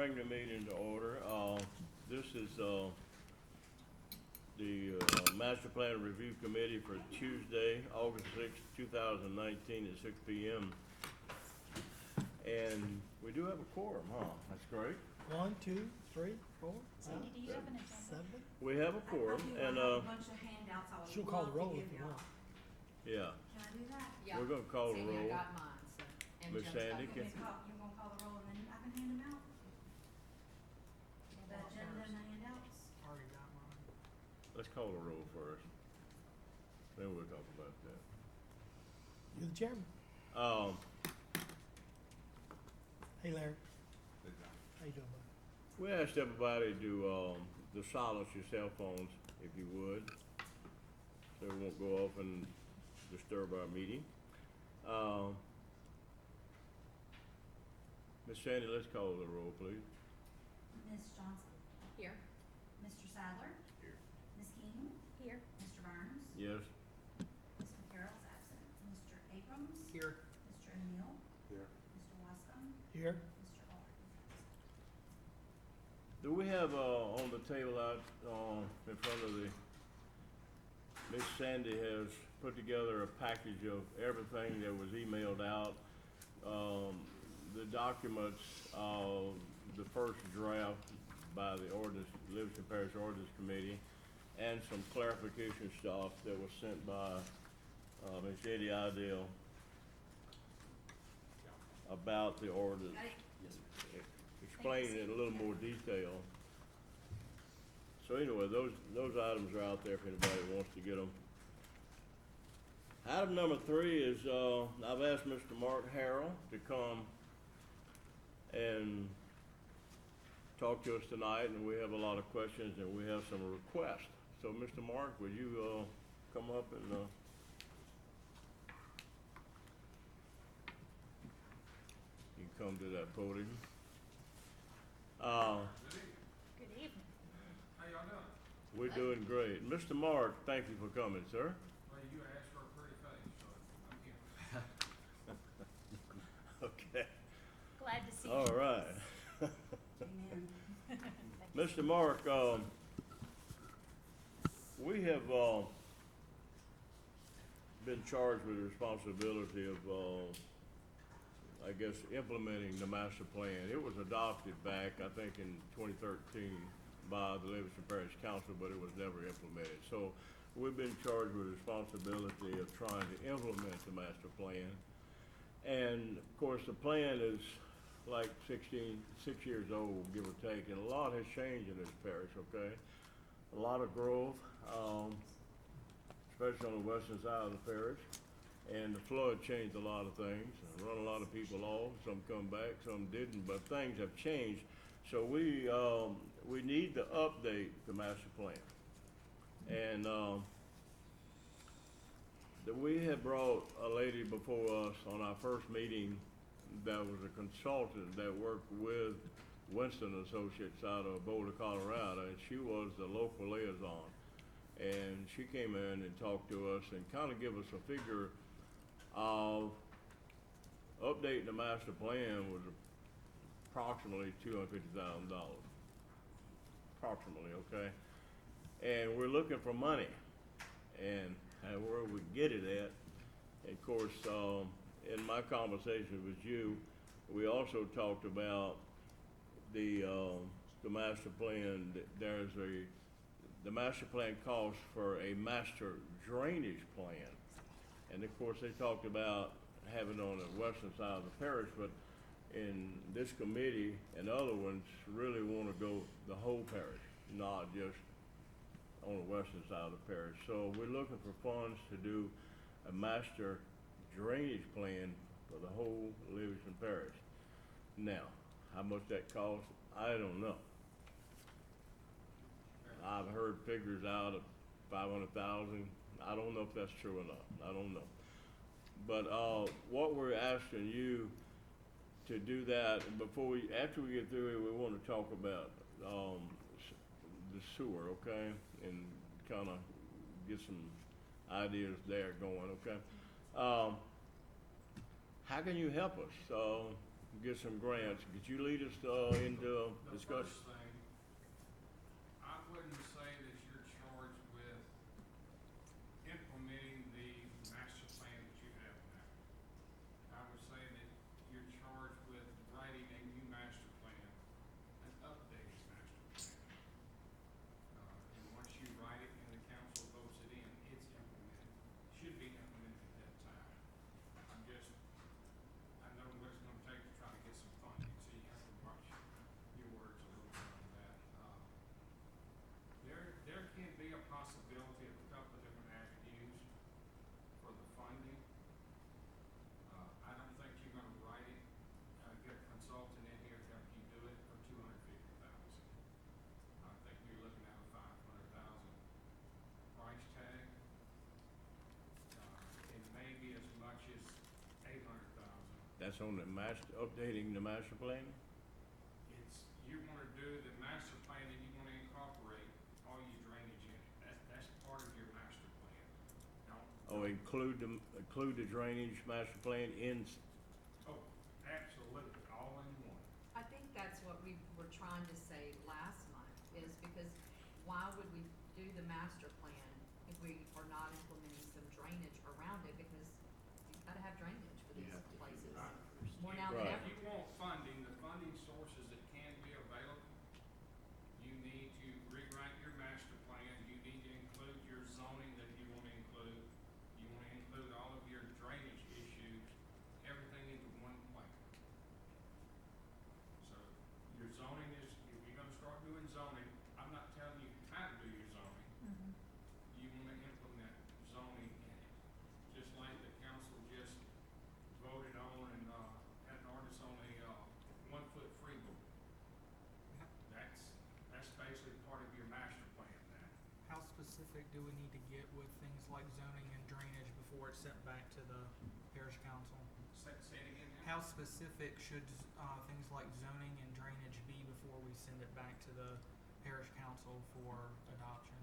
bring the meeting to order. This is, the, Master Plan Review Committee for Tuesday, August sixth, 2019 at 6 p.m. And we do have a quorum, huh? That's great. 1, 2, 3, 4, Sandy, do you have an agenda? 7. We have a quorum, I and, have a bunch of handouts I would She'll call the love roll to if give you y'all. want. yeah, Can I do that? Yeah. we're gonna call the Sandy, roll. I got mine, so. and Miss Jim's Sandy, got You can- his. gonna call the roll and then I can hand them out? The agenda and the handouts? Already got mine. Let's call the roll first. Then we'll talk about that. You're the chairman. Hey, Larry. How you doing, bud? We asked everybody to silence your cell phones, if you would, so we won't go off and disturb our meeting. Ms. Sandy, let's call the roll, please. Ms. Johnson? Here. Mr. Sadler? Here. Ms. King? Here. Mr. Burns? Yes? Ms. McCarroll's absent. Mr. Abrams? Here. Mr. O'Neill? Here. Mr. Wascom? Here. Mr. Allred is absent. Do we have, on the table out, in front of the, Miss Sandy has put together a package of everything that was emailed out. The documents, the first draft by the ordinance, Livingston Parish Ordinance Committee, and some clarification stuff that was sent by, Ms. Eddie Idell about the ordinance. Explaining it in a little more detail. So anyway, those items are out there if anybody wants to get them. Item number 3 is, I've asked Mr. Mark Harrell to come and talk to us tonight, and we have a lot of questions and we have some requests. So Mr. Mark, would you, come up and, you can come to that podium. Good evening. How y'all doing? We're doing great. Mr. Mark, thank you for coming, sir. Well, you asked for a pretty face, so I'm here. Okay, Glad to see you. all right. Amen. Mr. Mark, we have, been charged with the responsibility of, I guess, implementing the master plan. It was adopted back, I think, in 2013 by the Livingston Parish Council, but it was never implemented. So we've been charged with the responsibility of trying to implement the master plan. And of course, the plan is like 6 years old, give or take, and a lot has changed in this parish, okay? A lot of growth, especially on the western side of the parish. And the flood changed a lot of things, run a lot of people off, some come back, some didn't, but things have changed. So we need to update the master plan. And, that we had brought a lady before us on our first meeting that was a consultant that worked with Winston Associates out of Boulder, Colorado, and she was the local liaison. And she came in and talked to us and kind of give us a figure of updating the master plan was approximately $250,000. Approximately, okay? And we're looking for money and where we get it at. And of course, in my conversation with you, we also talked about the master plan. The master plan calls for a master drainage plan. And of course, they talked about having it on the western side of the parish, but in this committee and other ones really want to go the whole parish, not just on the western side of the parish. So we're looking for funds to do a master drainage plan for the whole Livingston Parish. Now, how much that costs, I don't know. I've heard figures out of 500,000. I don't know if that's true or not. I don't know. But what we're asking you to do that after we get through it, we want to talk about the sewer, okay, and kind of get some ideas there going, okay. How can you help us? get some grants. Could you lead us, into The discussion? first thing, I wouldn't say that you're charged with implementing the master plan that you have now. I would say that you're charged with writing a new master plan, an updated master plan. And once you write it and the council votes it in, it's implemented, should be implemented at that time. I know what it's gonna take to try to get some funding, so you have to watch your words a little bit on that. There can be a possibility of a couple of different avenues for the funding. I don't think you're gonna write it, get a consultant in here to help you do it for $250,000. I think you're looking at a $500,000 price tag. And maybe as much as $800,000. That's on the updating the master plan? You wanna do the master plan and you wanna incorporate all your drainage in it. That's part of your master plan. Oh, include the drainage master plan in, Oh, absolutely, all in one. I think that's what we were trying to say last month, is because why would we do the master plan if we are not implementing some drainage around it, because you've gotta have drainage for these places. More now than Right. ever. If you want funding, the funding sources that can be available, you need to rewrite your master plan, you need to include your zoning that you wanna include, you wanna include all of your drainage issues, everything into one plan. So, your zoning is, if you're gonna start doing zoning, I'm not telling you how to do your zoning, you wanna implement zoning in it. Just like the council just voted on and, had an ordinance on a, 1-foot freeboard. That's basically part of your master plan now. How specific do we need to get with things like zoning and drainage before it's sent back to the parish council? Say it again now. How specific should, things like zoning and drainage be before we send it back to the parish council for adoption?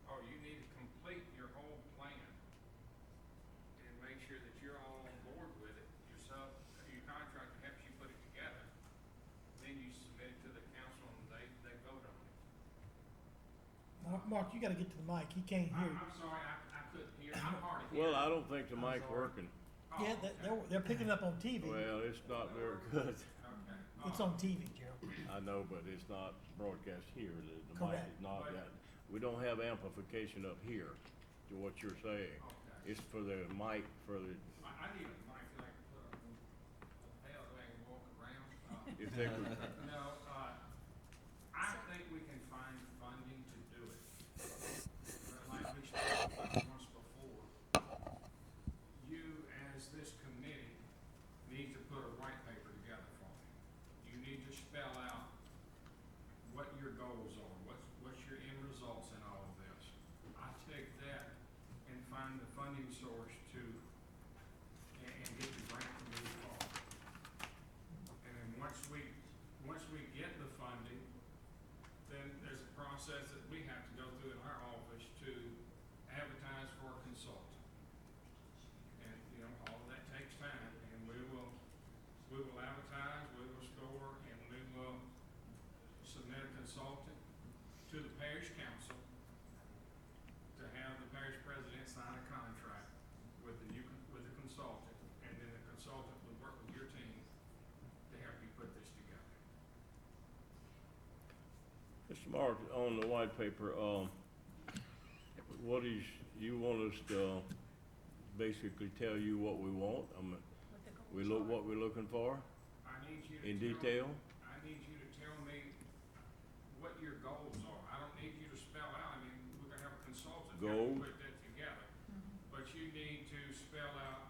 Oh, you need to complete your whole plan and make sure that you're all on board with it yourself. Your contractor helps you put it together. Then you submit it to the council and they vote on it. Mark, you gotta get to the mic, he can't hear you. I'm sorry, I couldn't hear, I'm hard to hear. well, I don't think the I'm mic's sorry. working. Oh, Yeah, okay. they're picking it up on TV. Well, it's not very good. Okay. It's on TV, Gerald. I know, but it's not broadcast here. The mic Correct. is not that. We don't have amplification up here to what you're saying. Okay. It's for the mic, for the, I need a mic that I can put up on a pail that I can walk around. if they could, No, I think we can find funding to do it. But like we stated once before, you as this committee need to put a white paper together for me. You need to spell out what your goals are, what's your end results in all of this. I take that and find the funding source to, and get the grant to move forward. And then once we get the funding, then there's a process that we have to go through in our office to advertise for a consultant. And, all of that takes time, and we will advertise, we will score, and we will submit a consultant to the parish council to have the parish president sign a contract with with the consultant, and then the consultant will work with your team to help you put this together. Mr. Mark, on the white paper, what is, you want us to basically tell you what we want? What we're looking for I need you to in tell- detail? I need you to tell me what your goals are. I don't need you to spell out, we're gonna have a consultant help you Goals? put that together. But you need to spell out,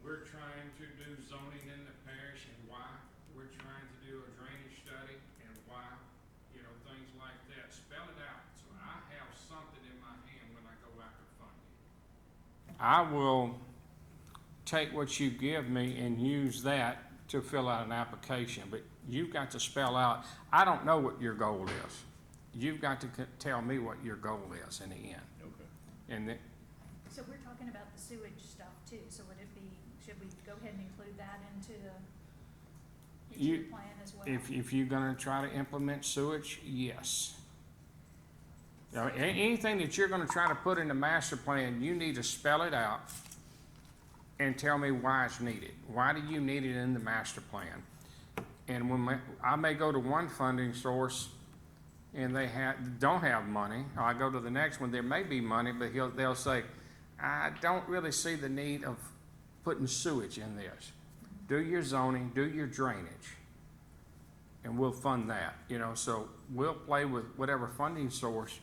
we're trying to do zoning in the parish and why. We're trying to do a drainage study and why, things like that. Spell it out, so I have something in my hand when I go after funding. I will take what you give me and use that to fill out an application, but you've got to spell out, I don't know what your goal is. You've got to tell me what your goal is in the end. Okay. And then, So we're talking about the sewage stuff too, so would it be, should we go ahead and include that into You- your plan as well? If you're gonna try to implement sewage, yes. You know, anything that you're gonna try to put in the master plan, you need to spell it out and tell me why it's needed. Why do you need it in the master plan? And I may go to one funding source and they don't have money, or I go to the next one, there may be money, but they'll say, I don't really see the need of putting sewage in this. Do your zoning, do your drainage, and we'll fund that, you know, so we'll play with whatever funding source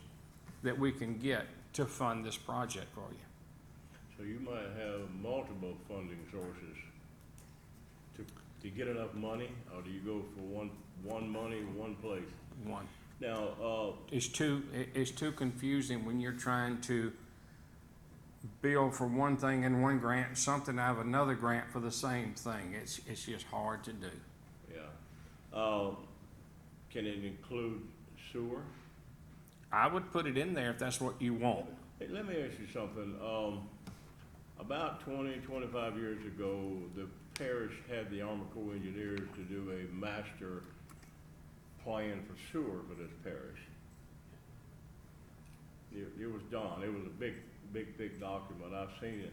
that we can get to fund this project for you. So you might have multiple funding sources to get enough money, or do you go for one money, one place? One. Now, It's too confusing when you're trying to bill for one thing in one grant, something out of another grant for the same thing. It's just hard to do. yeah. Can it include sewer? I would put it in there if that's what you want. Hey, let me ask you something. About 25 years ago, the parish had the Army Corps of Engineers to do a master plan for sewer for this parish. It was done. It was a big document. I've seen it.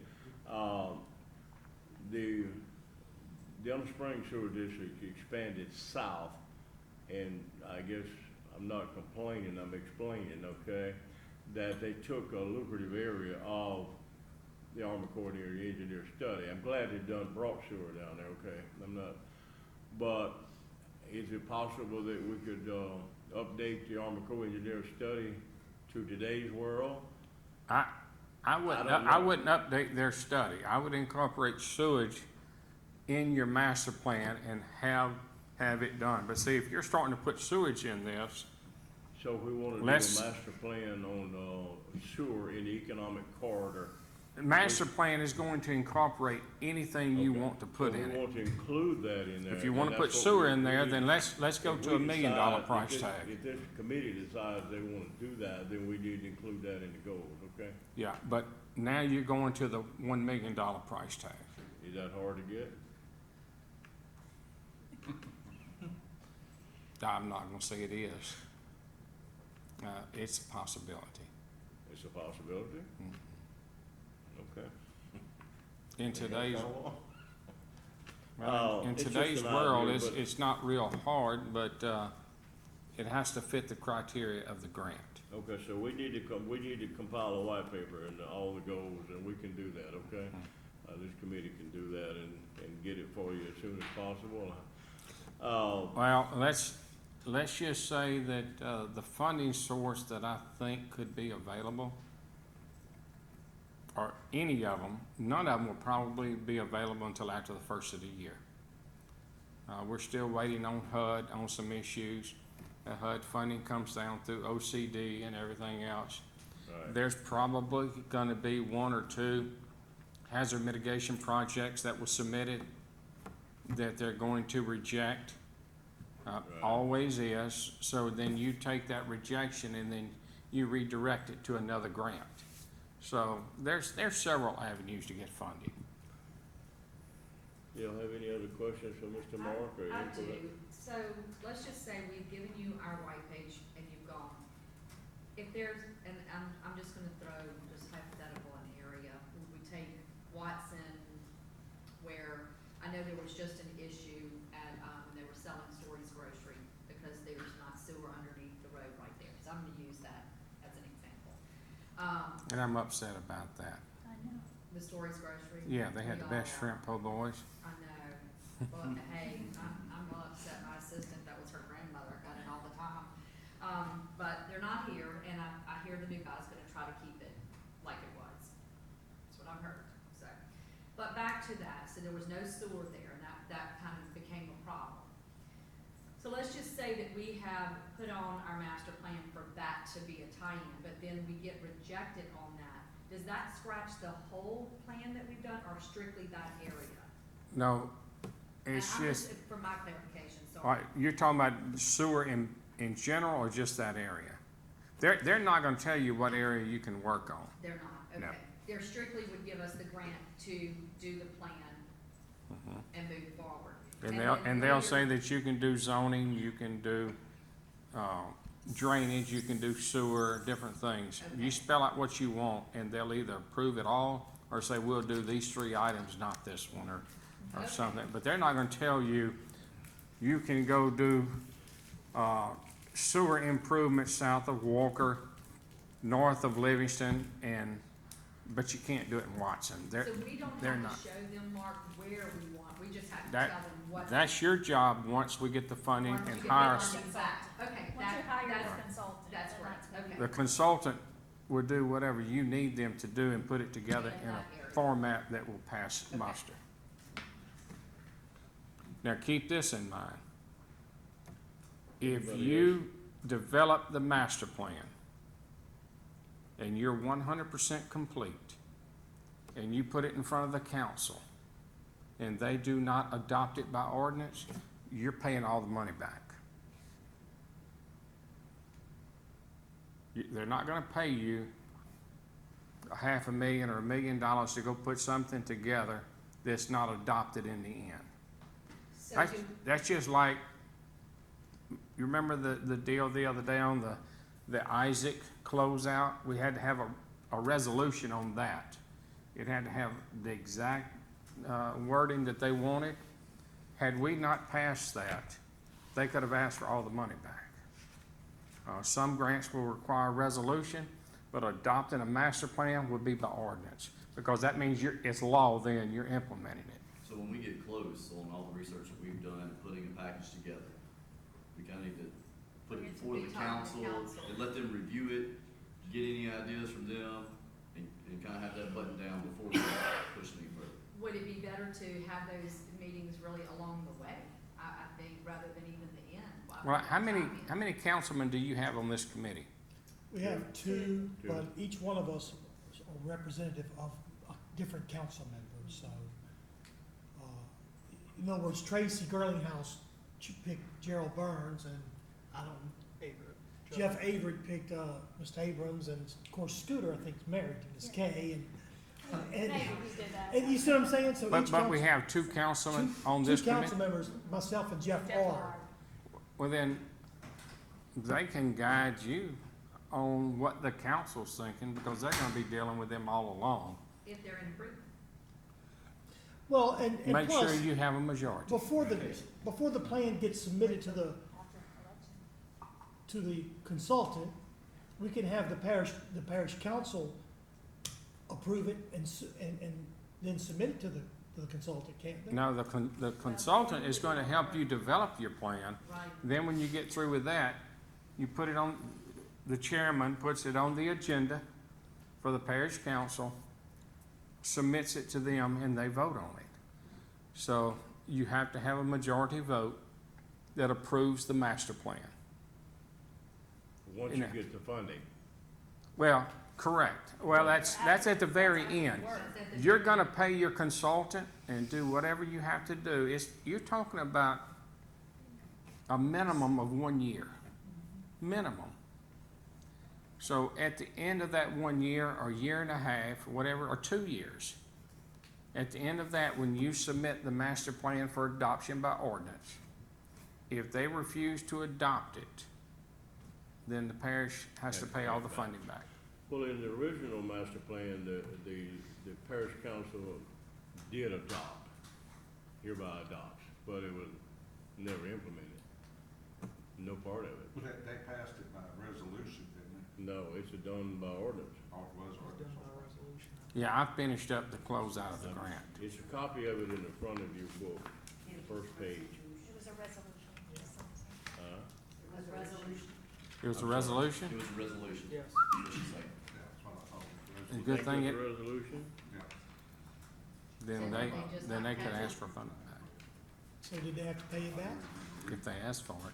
The Elm Springs Sewer District expanded south, and I guess I'm not complaining, I'm explaining, okay, that they took a lucrative area of the Army Corps of Engineer study. I'm glad they brought sewer down there, okay, I'm not, but is it possible that we could, update the Army Corps of Engineer study to today's world? I don't know. wouldn't update their study. I would incorporate sewage in your master plan and have it done. But see, if you're starting to put sewage in this, So if we wanna do a Let's- master plan on, sewer in the economic corridor. the master plan is going to incorporate anything you Okay. want to put So in we it. want to include that in there. If you and wanna put that's what sewer we- in there, we- then let's go if to we $1 million decide- price if this- tag. If this committee decides they wanna do that, then we need to include that in the goals, okay? Yeah, but now you're going to the $1 million price tag. Is that hard to get? I'm not gonna say it is. It's a possibility. It's a possibility? Okay. In today's, Oh, in it's just today's an world, idea, but- it's not real hard, but, it has to fit the criteria of the grant. Okay, so we need to compile a white paper and all the goals, and we can do that, okay? This committee can do that and get it for you as soon as possible. Well, let's just say that, the funding source that I think could be available, or any of them, none of them will probably be available until after the first of the year. We're still waiting on HUD on some issues. The HUD funding comes down through OCD and everything else. Right. There's probably gonna be one or two hazard mitigation projects that were submitted that they're going to reject. Right. Always is, so then you take that rejection and then you redirect it to another grant. So there's several avenues to get funding. You don't have any other questions for Mr. Mark or I input? do. So let's just say we've given you our white page and you've gone. If there's, and I'm just gonna throw just hypothetical an area, we take Watson, where I know there was just an issue at, when they were selling Story's Grocery, because there's not sewer underneath the road right there. So I'm gonna use that as an example. And I'm upset about that. I know. The Story's Grocery. Yeah, they had we the best all are. shrimp po' boys. I know. Well, hey, I'm well upset. My assistant, that was her grandmother, got it all the time. But they're not here, and I hear the new guy's gonna try to keep it like it was. That's what I've heard, so. But back to that, so there was no sewer there, and that kind of became a problem. So let's just say that we have put on our master plan for that to be a tie-in, but then we get rejected on that. Does that scratch the whole plan that we've done, or strictly that area? No, it's And I'm just, for my clarification, all sorry. right, you're talking about sewer in general or just that area? They're not gonna tell you what area you can work on. They're not, No. okay. They're strictly would give us the grant to do the plan and move forward. And then they'll later- say that you can do zoning, you can do, drainage, you can do sewer, different things. Okay. You spell out what you want, and they'll either approve it all, or say, we'll do these 3 items, not this one, or Okay. something. But they're not gonna tell you, you can go do, sewer improvements south of Walker, north of Livingston, but you can't do it in Watson. So we don't they're have not. to show them, Mark, where we want, we just have to That- tell them what. That's your job once we get the funding once you and get the hire. funding back. Okay, Once you hire that's, the consultant, that's then right, gonna be- okay. The consultant will do whatever you need them to do and put it together In in a that area. format that will pass Okay. muster. Now, keep this in mind. If Anybody you develop the master plan and you're 100% complete, and you put it in front of the council, and they do not adopt it by ordinance, you're paying all the money back. They're not gonna pay you $500,000 or $1 million to go put something together that's not adopted in the end. So That's, do, that's just like, you remember the deal the other day on the Isaac closeout? We had to have a resolution on that. It had to have the exact wording that they wanted. Had we not passed that, they could have asked for all the money back. Some grants will require resolution, but adopting a master plan would be by ordinance, because that means it's law then, you're implementing it. So when we get close on all the research that we've done, putting a package together, we kind of need to put it before the council and let them review it, get any ideas from them, and kind of have that button down before we push any further. would it be better to have those meetings really along the way, I think, rather than even the end? Well, how many councilmen do you have on this committee? We have two, Two. but each one of us is a representative of different council members, so. In other words, Tracy Girlinghouse picked Gerald Burns, and I don't, Jeff Avery picked, Mr. Abrams, and of course Scooter, I think, is married to Ms. Kay, and, Maybe we did that. and you see what I'm saying? So But each we council, have 2 councilmen on two this committee? council members, myself and Jeff Jeff are. Lard. Well, then, they can guide you on what the council's thinking, because they're gonna be dealing with them all along. If they're in agreement. Well, and Make sure plus, you have a majority. before the plan gets submitted to the consultant, we can have the parish council approve it and then submit it to the consultant, can't they? No, the consultant is gonna help you develop your plan. Right. Then when you get through with that, you put it on, the chairman puts it on the agenda for the parish council, submits it to them, and they vote on it. So you have to have a majority vote that approves the master plan. Once you get the funding. Well, correct. Well, that's at the very end. That's at the You're very gonna end. pay your consultant and do whatever you have to do. You're talking about a minimum of 1 year. Minimum. So at the end of that 1 year, or year and a half, whatever, or 2 years, at the end of that, when you submit the master plan for adoption by ordinance, if they refuse to adopt it, then the parish has to pay all the funding back. Well, in the original master plan, the parish council did adopt, hereby adopts, but it was never implemented. No part of it. Well, they passed it by resolution, didn't No, it's done by ordinance. they? Or it was It was ordinance. done by resolution. Yeah, I finished up the closeout of the grant. It's a copy of it in the front of your book, the first page. It was a resolution. It was a resolution. It was a resolution? It was a resolution. Yes. What she's saying. Yeah, that's what I thought. It And was. good thing Think it, it's a resolution? Yeah. then So they, they just then not they could pass it? ask for funding back, So did they have to pay it back? if they asked for it.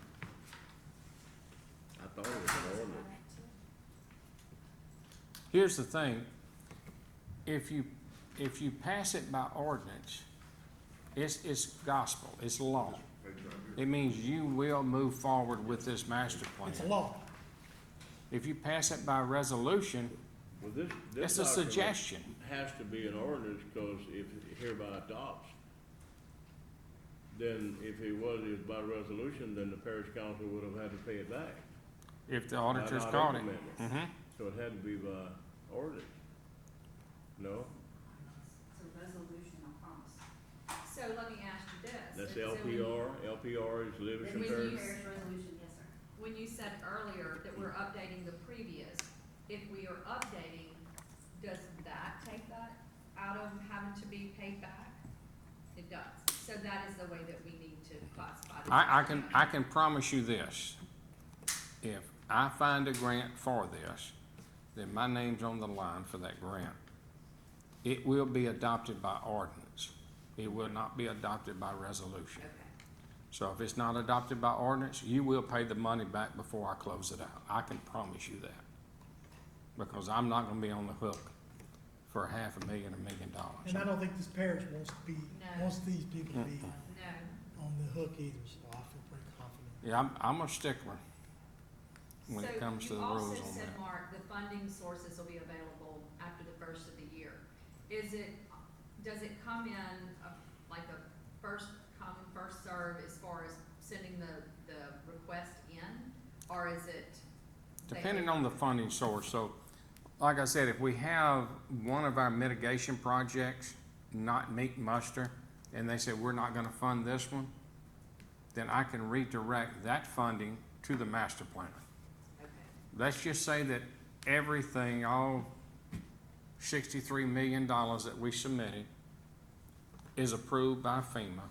I thought it was an ordinance. Here's the thing, if you pass it by ordinance, it's gospel, it's law. It means you will move forward with this master plan. It's a law. If you pass it by resolution, Well, this it's a document suggestion. has to be an ordinance, because if it hereby adopts, then if it was by resolution, then the parish council would have had to pay it back. If the auditors Not caught it. implemented. Mm-hmm. So it had to be by ordinance. No? It's a resolution, I promise. So let me ask you this. That's So when you- LPR is Lewisham When Parish. you- Parish resolution, yes, sir. When you said earlier that we're updating the previous, if we are updating, does that take that out of having to be paid back? It does. So that is the way that we need to classify this. I can promise you this. If I find a grant for this, then my name's on the line for that grant. It will be adopted by ordinance. It will not be adopted by resolution. Okay. So if it's not adopted by ordinance, you will pay the money back before I close it out. I can promise you that. Because I'm not gonna be on the hook for $500,000, $1 million. And I don't think this parish wants to be, No. wants these people to be No. on the hook either, so I feel pretty confident. Yeah, I'm a stickler when it comes to the rules on So you also said, that. Mark, the funding sources will be available after the first of the year. Does it come in like a first come, first serve as far as sending the request in? Or is it? Depending on the funding source, so, like I said, if we have one of our mitigation projects not meet muster, and they say we're not gonna fund this one, then I can redirect that funding to the master plan. Okay. Let's just say that everything, all $63 million that we submitted is approved by FEMA,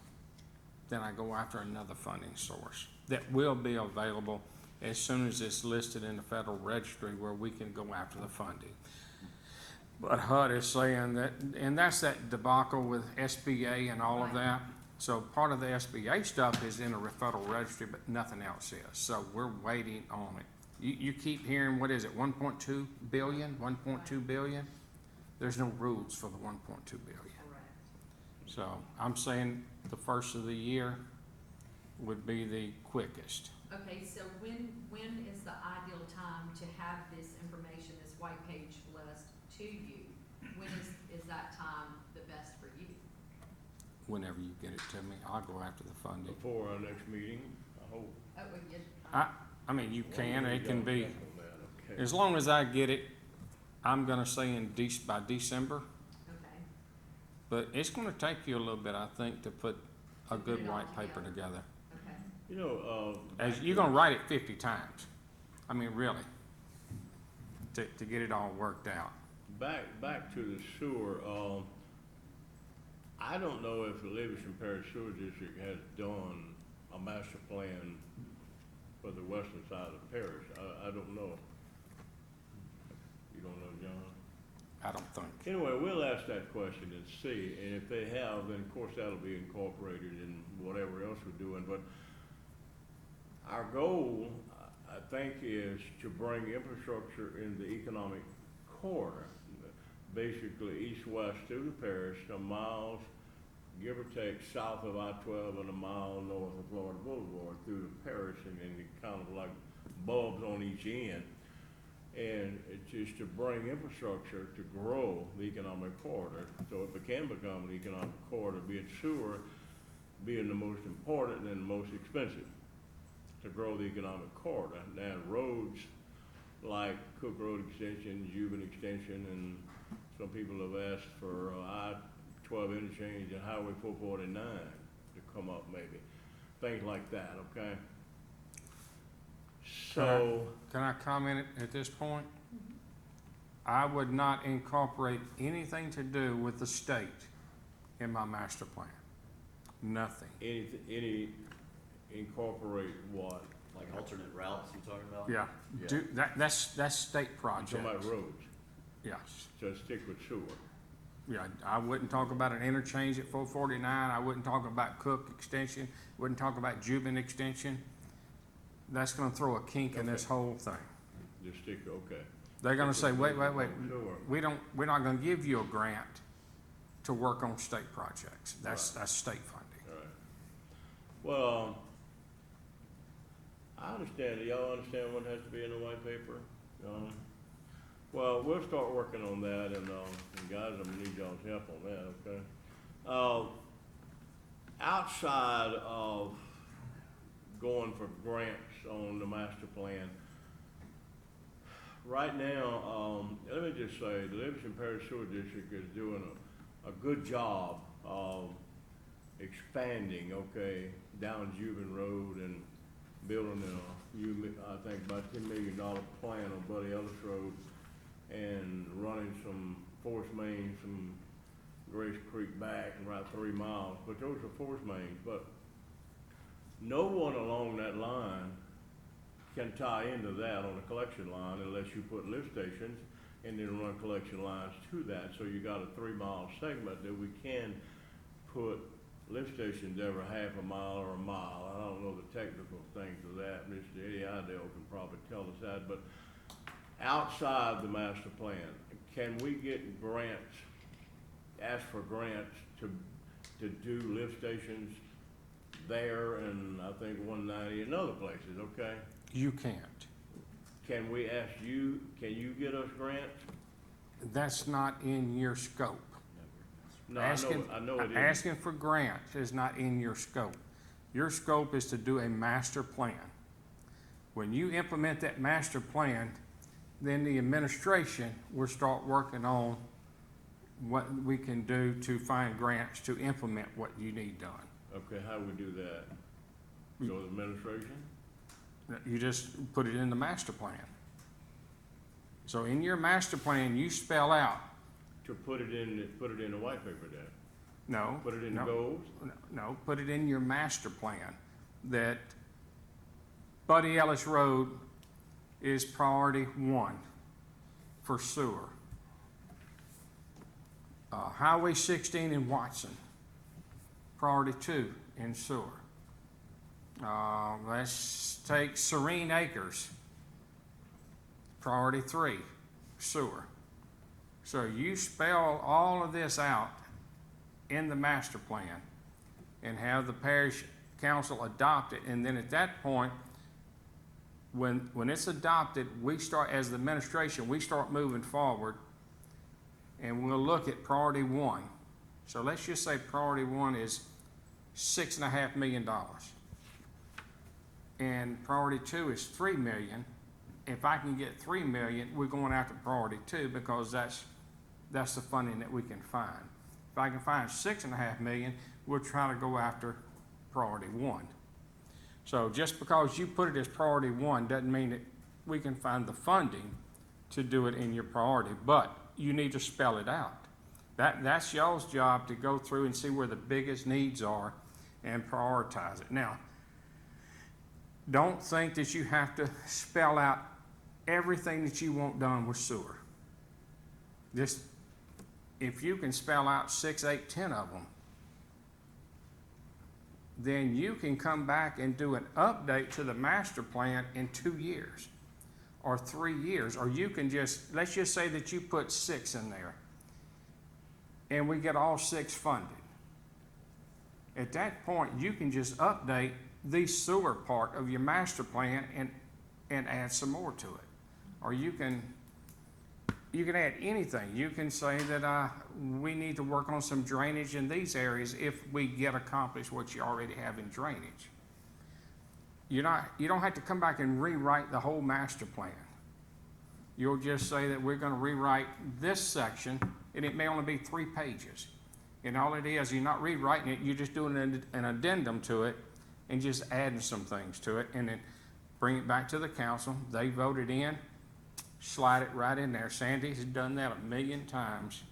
then I go after another funding source that will be available as soon as it's listed in the Federal Registry where we can go after the funding. But HUD is saying that, and that's that debacle with SBA and all of that. So part of the SBA stuff is in the Federal Registry, but nothing else is. So we're waiting on it. You keep hearing, what is it, 1.2 billion, 1.2 billion? There's no rules for the 1.2 billion. Correct. So I'm saying the first of the year would be the quickest. Okay, so when is the ideal time to have this information, this white page list to you? When is that time the best for you? Whenever you get it to me, I'll go after the funding. Before our next meeting, I hope. Oh, well, you, I mean, you can, it can be, Okay. as long as I get it, I'm gonna say by December, okay, but it's gonna take you a little bit, I think, to put a To put good it all white paper together. together. okay. You know, As, you're gonna write it 50 times. I mean, really, to get it all worked out. back to the sewer, I don't know if the Lewisham Parish Sewer District has done a master plan for the western side of the parish. I don't know. You don't know, John? I don't think. Anyway, we'll ask that question and see, and if they have, then of course that'll be incorporated in whatever else we're doing, but our goal, I think, is to bring infrastructure in the economic corridor, basically east-west through the parish, some miles, give or take, south of I-12 and a mile north of Florida Boulevard through the parish, and then kind of like bulbs on each end. And it's just to bring infrastructure to grow the economic corridor, so it can become an economic corridor, be it sewer being the most important and the most expensive to grow the economic corridor. Now, roads like Cook Road Extension, Juban Extension, and some people have asked for I-12 interchange and Highway 449 to come up maybe, things like that, okay? So, Can I comment at this point? I would not incorporate anything to do with the state in my master plan. Nothing. any incorporate what? Like alternate routes you talking about? Yeah, Yeah. that's state You projects. talking about roads, Yes, so stick with sewer. yeah, I wouldn't talk about an interchange at 449, I wouldn't talk about Cook Extension, wouldn't talk about Juban Extension. That's gonna throw a kink in this Okay. whole thing. Just stick, okay. They're gonna say, wait, Sewer. we're not gonna give you a grant to work on state projects. That's state funding. All right. Well, I understand. Do y'all understand what has to be in the white paper? Well, we'll start working on that, and guys, I'm gonna need y'all's help on that, okay? outside of going for grants on the master plan, right now, let me just say, the Livingston Parish Sewer District is doing a good job of expanding, okay, down Juban Road and building I think about $10 million plan on Buddy Ellis Road and running some force mains from Grace Creek back and about 3 miles, but those are force mains. But no one along that line can tie into that on a collection line unless you put lift stations and then run collection lines to that. So you got a 3-mile segment that we can put lift stations every half a mile or a mile. I don't know the technical things of that. Mr. Eddie Idell can probably tell us that. But outside the master plan, can we get grants, ask for grants to do lift stations there and I think 190 and other places, okay? You can't. Can we ask you, can you get us grants? That's not in your scope. No, Asking, I know it is. asking for grants is not in your scope. Your scope is to do a master plan. When you implement that master plan, then the administration will start working on what we can do to find grants to implement what you need done. Okay, how do we do that? Go to administration? You just put it in the master plan. So in your master plan, you spell out. To put it in the white paper then? No. Put it in the no, goals? No, put it in your master plan that Buddy Ellis Road is priority 1 for sewer. Highway 16 in Watson, priority 2 in sewer. Let's take Serene Acres, priority 3, sewer. So you spell all of this out in the master plan and have the parish council adopt it. And then at that point, when it's adopted, we start, as the administration, we start moving forward and we'll look at priority 1. So let's just say priority 1 is $6.5 million. And priority 2 is $3 million. If I can get $3 million, we're going after priority 2 because that's the funding that we can find. If I can find $6.5 million, we'll try to go after priority 1. So just because you put it as priority 1 doesn't mean that we can find the funding to do it in your priority, but you need to spell it out. That's y'all's job to go through and see where the biggest needs are and prioritize it. Now, don't think that you have to spell out everything that you want done with sewer. Just, if you can spell out 6, 8, 10 of them, then you can come back and do an update to the master plan in 2 years or 3 years, or you can just, let's just say that you put 6 in there and we get all 6 funded. At that point, you can just update the sewer part of your master plan and add some more to it. Or you can add anything. You can say that we need to work on some drainage in these areas if we get accomplished what you already have in drainage. You don't have to come back and rewrite the whole master plan. You'll just say that we're going to rewrite this section, and it may only be 3 pages. And all it is, you're not rewriting it, you're just doing an addendum to it and just adding some things to it, and then bring it back to the council. They vote it in, slide it right in there. Sandy's done that 1,000,000 times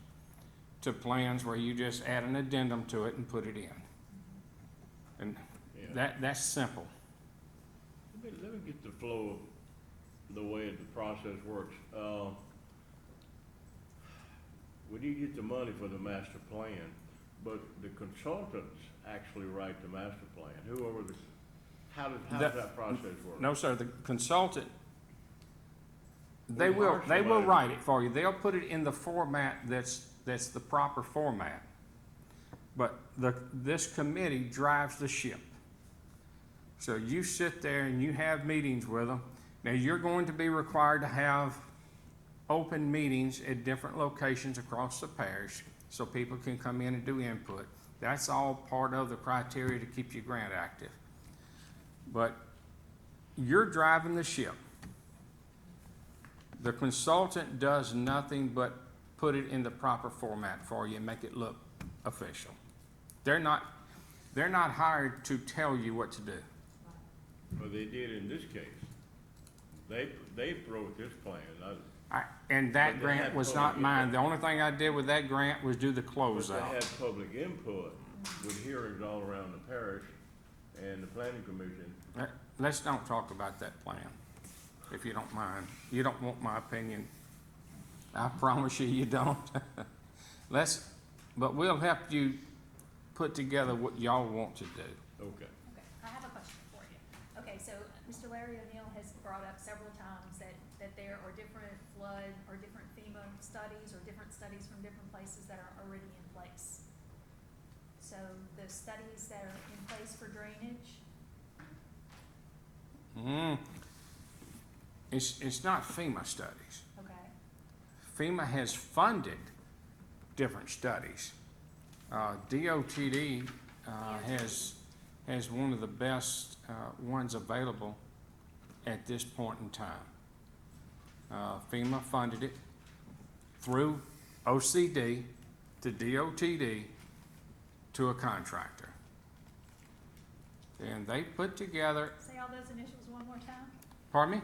to plans where you just add an addendum to it and put it in. And that's simple. Let me get the flow of the way the process works. We do get the money for the master plan, but the consultants actually write the master plan. How does that process work? No, sir, the consultant, they We will hire somebody. write it for you. They'll put it in the format that's the proper format. But this committee drives the ship. So you sit there and you have meetings with them. Now, you're going to be required to have open meetings at different locations across the parish so people can come in and do input. That's all part of the criteria to keep your grant active. But you're driving the ship. The consultant does nothing but put it in the proper format for you and make it look official. They're not hired to tell you what to do. Well, they did in this case. They wrote this plan. And that But they grant had was public not mine. input. The only thing I did with that grant was do the But closeout. they had public input with hearings all around the parish and the planning commission. Let's don't talk about that plan, if you don't mind. You don't want my opinion. I promise you, you don't. But we'll help you put together what y'all want to do. Okay. Okay, I have a question for you. Okay, so Mr. Larry O'Neill has brought up several times that there are different flood or different FEMA studies or different studies from different places that are already in place. So the studies that are in place for drainage, It's not FEMA studies. okay, FEMA has funded different studies. DOTD has one of the best ones available at this point in time. FEMA funded it through OCD to DOTD to a contractor. And they put together, say all those initials one more time. pardon me?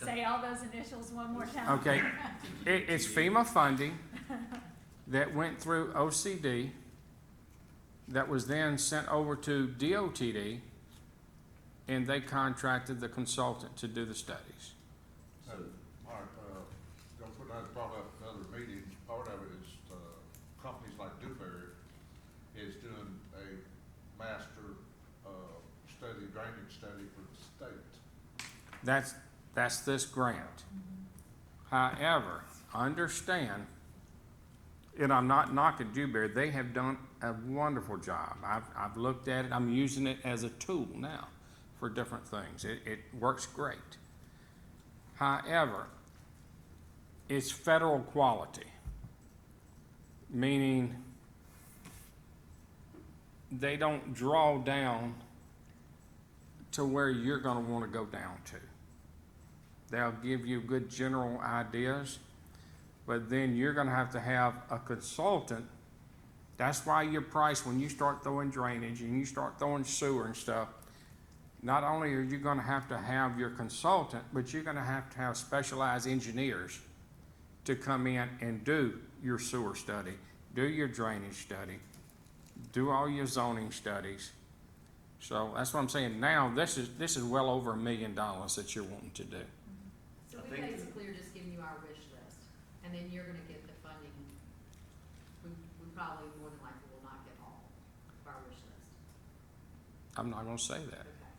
Say all those initials one more time. Okay, it's FEMA funding that went through OCD, that was then sent over to DOTD, and they contracted the consultant to do the studies. So, Mark, don't put that brought up at another meeting, part of it is, companies like Dewberry is doing a master, drainage study for the state. That's this grant. However, understand, and I'm not knocking Dewberry, they have done a wonderful job. I've looked at it, I'm using it as a tool now for different things. It works great. However, it's federal quality, meaning they don't draw down to where you're gonna wanna go down to. They'll give you good general ideas, but then you're gonna have to have a consultant. That's why your price, when you start throwing drainage and you start throwing sewer and stuff, not only are you gonna have to have your consultant, but you're gonna have to have specialized engineers to come in and do your sewer study, do your drainage study, do all your zoning studies. So that's what I'm saying. Now, this is well over $1 million that you're wanting to do. So I we think- basically are just giving you our wish list, and then you're gonna get the funding. We probably more than likely will not get all of our wish list. I'm not gonna say that. Okay.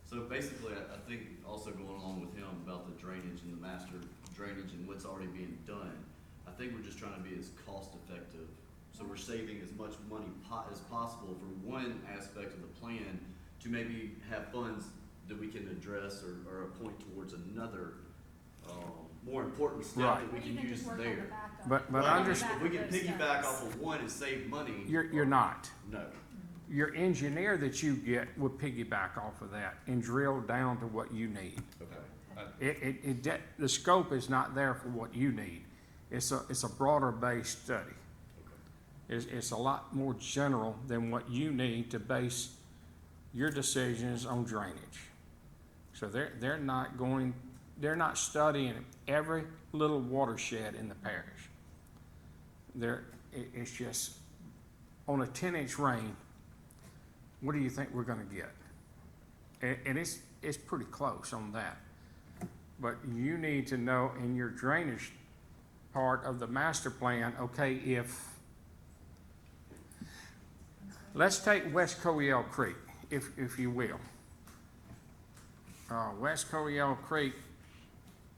So basically, I think also going along with him about the drainage and the master drainage and what's already being done, I think we're just trying to be as cost effective. So we're saving as much money as possible for one aspect of the plan to maybe have funds that we can address or appoint towards another, more important step Right. that we Or can even use just work on there. the backup. But Well, understand, if we can Those piggyback studies. off of one and save money. you're not. No. Your engineer that you get will piggyback off of that and drill down to what you need. Okay. The scope is not there for what you need. It's a broader based study. It's a lot more general than what you need to base your decisions on drainage. So they're not studying every little watershed in the parish. It's just on a 10-inch rain, what do you think we're gonna get? And it's pretty close on that. But you need to know in your drainage part of the master plan, okay, let's take West Coyell Creek, if you will. West Coyell Creek,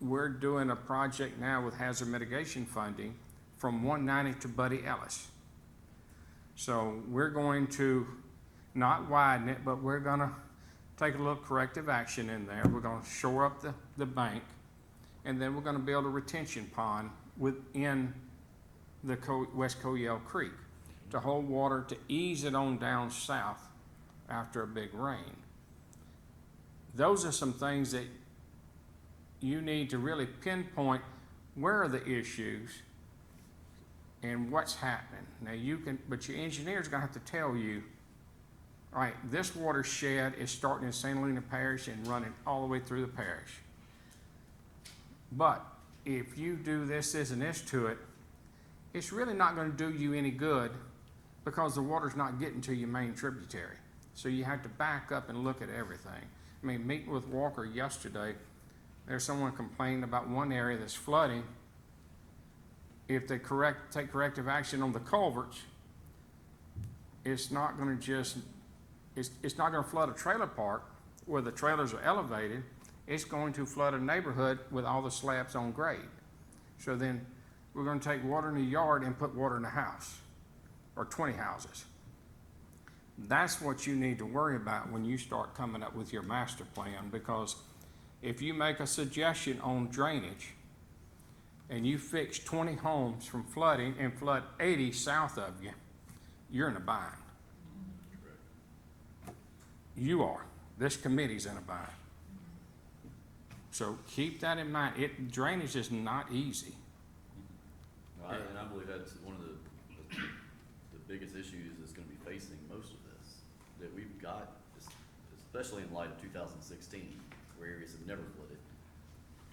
we're doing a project now with hazard mitigation funding from 190 to Buddy Ellis. So we're going to not widen it, but we're gonna take a little corrective action in there. We're gonna shore up the bank, and then we're gonna build a retention pond within the West Coyell Creek. to hold water to ease it on down south after a big rain. Those are some things that you need to really pinpoint where are the issues and what's happening. Now but your engineer's gonna have to tell you, all right, this watershed is starting in St. Helena Parish and running all the way through the parish. But if you do this, and this to it, it's really not gonna do you any good because the water's not getting to your main tributary. So you have to back up and look at everything. I mean, meeting with Walker yesterday, there's someone complaining about one area that's flooding. If they take corrective action on the culverts, it's not gonna it's not gonna flood a trailer park where the trailers are elevated. It's going to flood a neighborhood with all the slabs on grade. So then we're gonna take water in the yard and put water in the house, or 20 houses. That's what you need to worry about when you start coming up with your master plan, because if you make a suggestion on drainage and you fix 20 homes from flooding and flood 80 south of you, you're in a bind. You are. This committee's in a bind. So keep that in mind. Drainage is not easy. And I believe that's one of the biggest issues that's gonna be facing most of this, that we've got, especially in light of 2016, where areas have never flooded.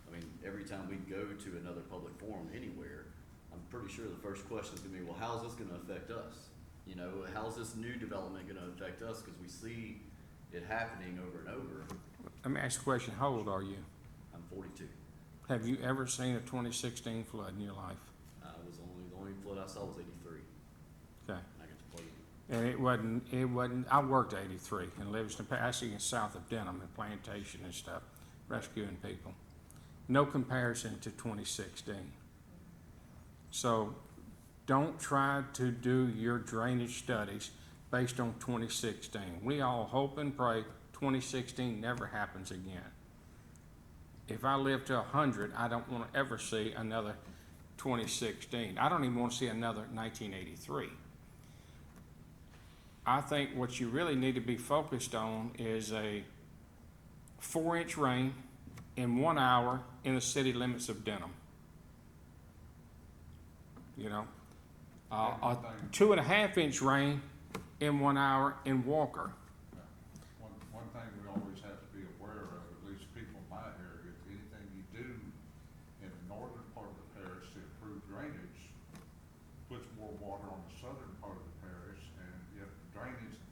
I mean, every time we go to another public forum anywhere, I'm pretty sure the first question is gonna be, well, how's this gonna affect us? You know, how's this new development gonna affect us? Because we see it happening over and over. Let me ask you a question. How old are you? I'm 42. Have you ever seen a 2016 flood in your life? The only flood I saw was 83. Okay. I got to play. And it wasn't, I worked 83 in Livingston, actually south of Denham and Plantation and stuff, rescuing people. No comparison to 2016. So don't try to do your drainage studies based on 2016. We all hope and pray 2016 never happens again. If I live to 100, I don't want to ever see another 2016. I don't even want to see another 1983. I think what you really need to be focused on is a 4-inch rain in 1 hour in the city limits of Denham. You know, a 2.5-inch rain in 1 hour in Walker. One thing we always have to be aware of, at least people in my area, if anything you do in the northern part of the parish to improve drainage puts more water on the southern part of the parish, and if the drainage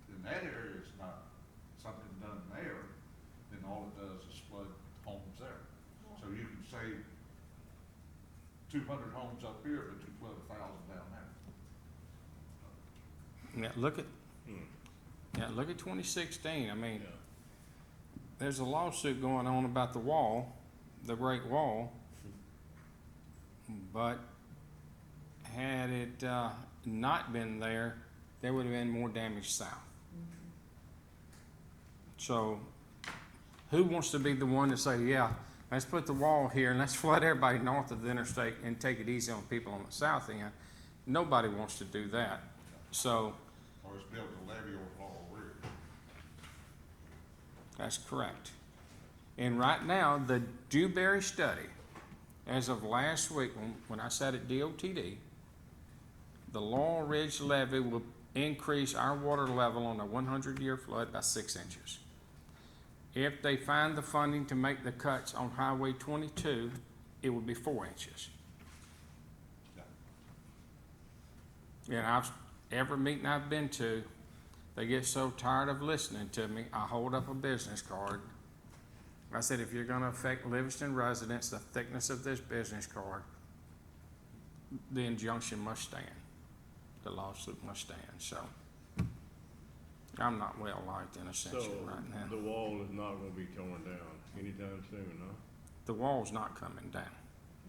in that area is not something done there, then all it does is flood homes there. So you can save 200 homes up here, but you flood 1,000 down there. Now look at 2016. I mean, there's a lawsuit going on about the wall, the Great Wall, but had it not been there, there would have been more damage south. So who wants to be the one to say, yeah, let's put the wall here and let's flood everybody north of the interstate and take it easy on people on the south end? Nobody wants to do that. So Or it's built a levee over Laurel Ridge. that's correct. And right now, the Dewberry study, as of last week, when I sat at DOTD, the Laurel Ridge levee will increase our water level on a 100-year flood by 6 inches. If they find the funding to make the cuts on Highway 22, it would be 4 inches. Yeah. And every meeting I've been to, they get so tired of listening to me, I hold up a business card. I said, if you're gonna affect Livingston residents, the thickness of this business card, the injunction must stand. The lawsuit must stand, so. I'm not well liked in Ascension So right now. the wall is not gonna be torn down anytime soon, huh? The wall's not coming down.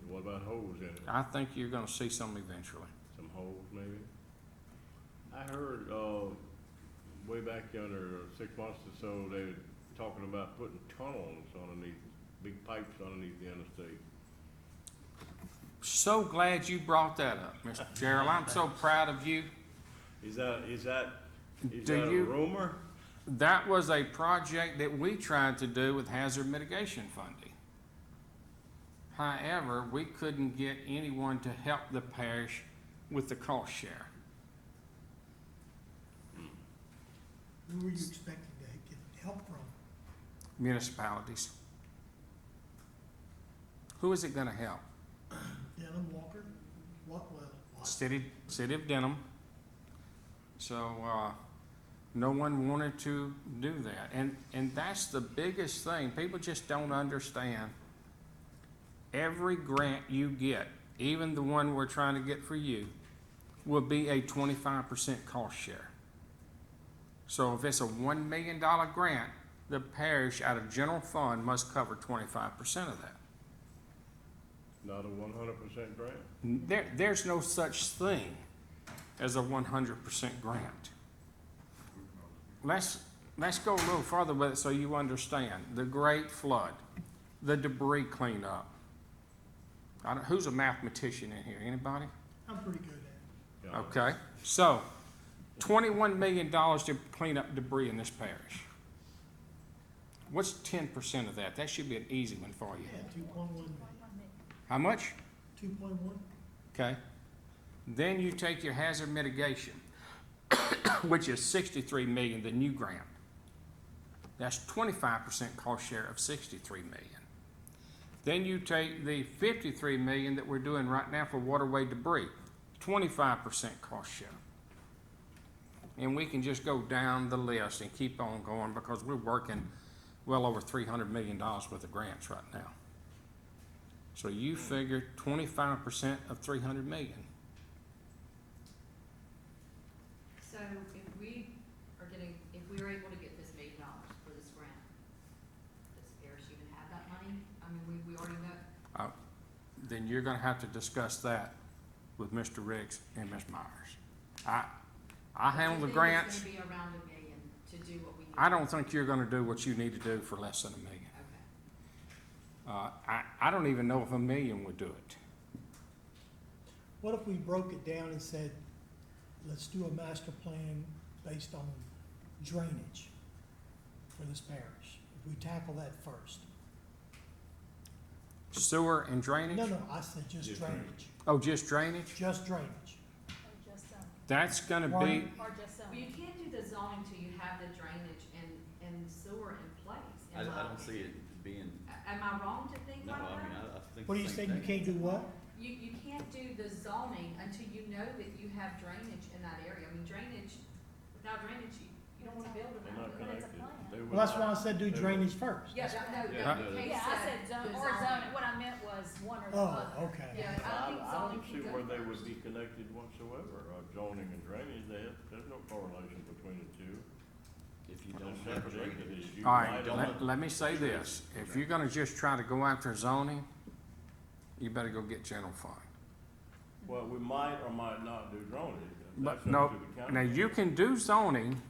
What about holes in it? I think you're gonna see some eventually. Some holes maybe? I heard, way back under 6 months or so, they were talking about putting tunnels underneath, big pipes underneath the interstate. So glad you brought that up, Mr. Gerald. I'm so proud of you. Is that Do a you- rumor? That was a project that we tried to do with hazard mitigation funding. However, we couldn't get anyone to help the parish with the cost share. Who were you expecting to get help from? Municipalities. Who is it gonna help? Denham, Walker? What? City of Denham. So, no one wanted to do that. And that's the biggest thing. People just don't understand. Every grant you get, even the one we're trying to get for you, will be a 25% cost share. So if it's a $1 million grant, the parish out of general fund must cover 25% of that. Not a 100% grant? There's no such thing as a 100% grant. Let's go a little further with it so you understand. The great flood, the debris cleanup. Who's a mathematician in here? Anybody? I'm pretty good at it. Yeah. Okay, so $21 million to clean up debris in this parish. What's 10% of that? That should be an easy one for you. Yeah, 2.1 million. How much? 2.1? Okay. Then you take your hazard mitigation, which is 63 million, the new grant. That's 25% cost share of 63 million. Then you take the 53 million that we're doing right now for waterway debris, 25% cost share. And we can just go down the list and keep on going because we're working well over $300 million worth of grants right now. So you figure 25% of 300 million. So if we were able to get this $1 million for this grant, does the parish even have that money? I mean, we already know. Then you're gonna have to discuss that with Mr. Riggs and Ms. Myers. I handle the grants. It's gonna be around $1 million to do what we need. I don't think you're gonna do what you need to do for less than $1 million. Okay. I don't even know if $1 million would do it. What if we broke it down and said, let's do a master plan based on drainage for this parish? If we tackle that first. Sewer and drainage? No, I said just Just drainage. Oh, just drainage? Just drainage. Or just, That's gonna Why- be, or just, Well, you can't do the zoning till you have the drainage and sewer in place. I don't see it being, Am I wrong to think no, like I mean, that? I think What are the you same saying, you thing. can't do what? You can't do the zoning until you know that you have drainage in that area. I mean, drainage, without drainage, you don't wanna build They're around not it. But it's a connected. plan. They would Well, that's not- why I said do they would- drainage first. Yeah, no, Yeah. Kate yeah, I said the zone, or zoning, what I meant was one or the Oh, other. okay. Yeah, I think I zoning don't can see go where they would first. be connected whatsoever, zoning and drainage, there's no correlation between the two. If you They're don't have separate entities. drainage. You all right, might don't- have- let me say this. If you're gonna just try to go after zoning, you better go get general fund. Well, we might or might not do zoning. But That's no, up to the county. now you can do zoning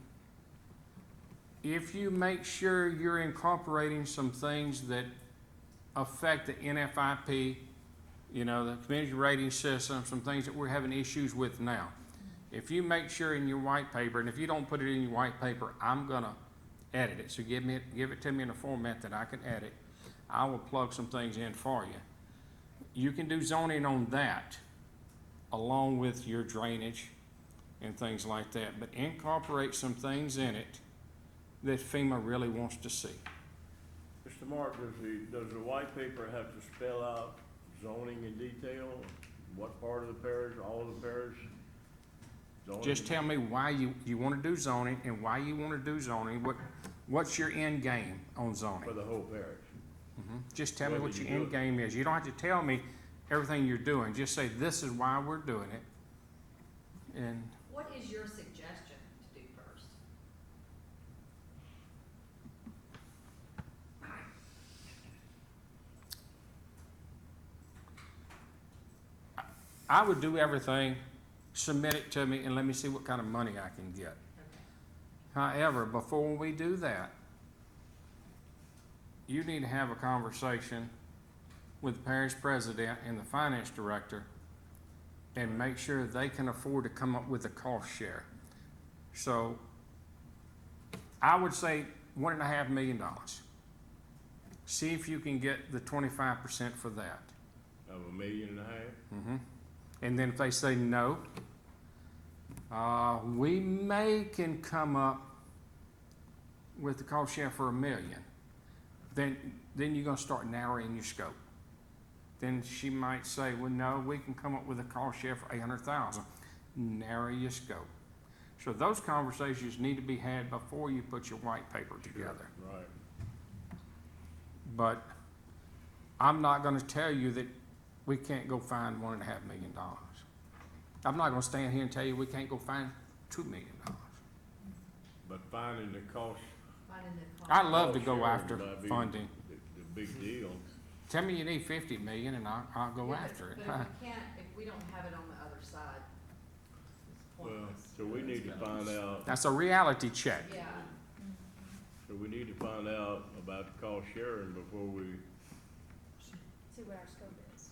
if you make sure you're incorporating some things that affect the NFIP, you know, the community rating system, some things that we're having issues with now. If you make sure in your white paper, and if you don't put it in your white paper, I'm gonna edit it. So give it to me in a format that I can edit. I will plug some things in for you. You can do zoning on that, along with your drainage and things like that, but incorporate some things in it that FEMA really wants to see. Mr. Mark, does the white paper have to spell out zoning in detail? What part of the parish, all of the parish? Zoning? Just tell me why you wanna do zoning and why you wanna do zoning, what's your end game on For zoning? the whole parish. Just tell me Whether what your you do end it. game is. You don't have to tell me everything you're doing, just say, this is why we're doing it. And What is your suggestion to do first? I would do everything, submit it to me, and let me see what kind of money I can get. Okay. However, before we do that, you need to have a conversation with the parish president and the finance director and make sure they can afford to come up with a cost share. So I would say $1.5 million. See if you can get the 25% for that. Of $1.5 million? And then if they say no, we can come up with the cost share for $1 million. Then you're gonna start narrowing your scope. Then she might say, well, no, we can come up with a cost share for $800,000. Narrow your scope. So those conversations need to be had before you put your white paper together. Right. But I'm not gonna tell you that we can't go find $1.5 million. I'm not gonna stand here and tell you we can't go find $2 million. But finding the cost. Finding the cost. I love to cost go sharing after might be funding. The big deal. Tell me you need 50 million and I'll go Yeah, after it. But if we can't, if we don't have it on the other side, it's Well, pointless. so we need to find out, That's a reality check. Yeah, so we need to find out about the cost sharing before we See what our scope is.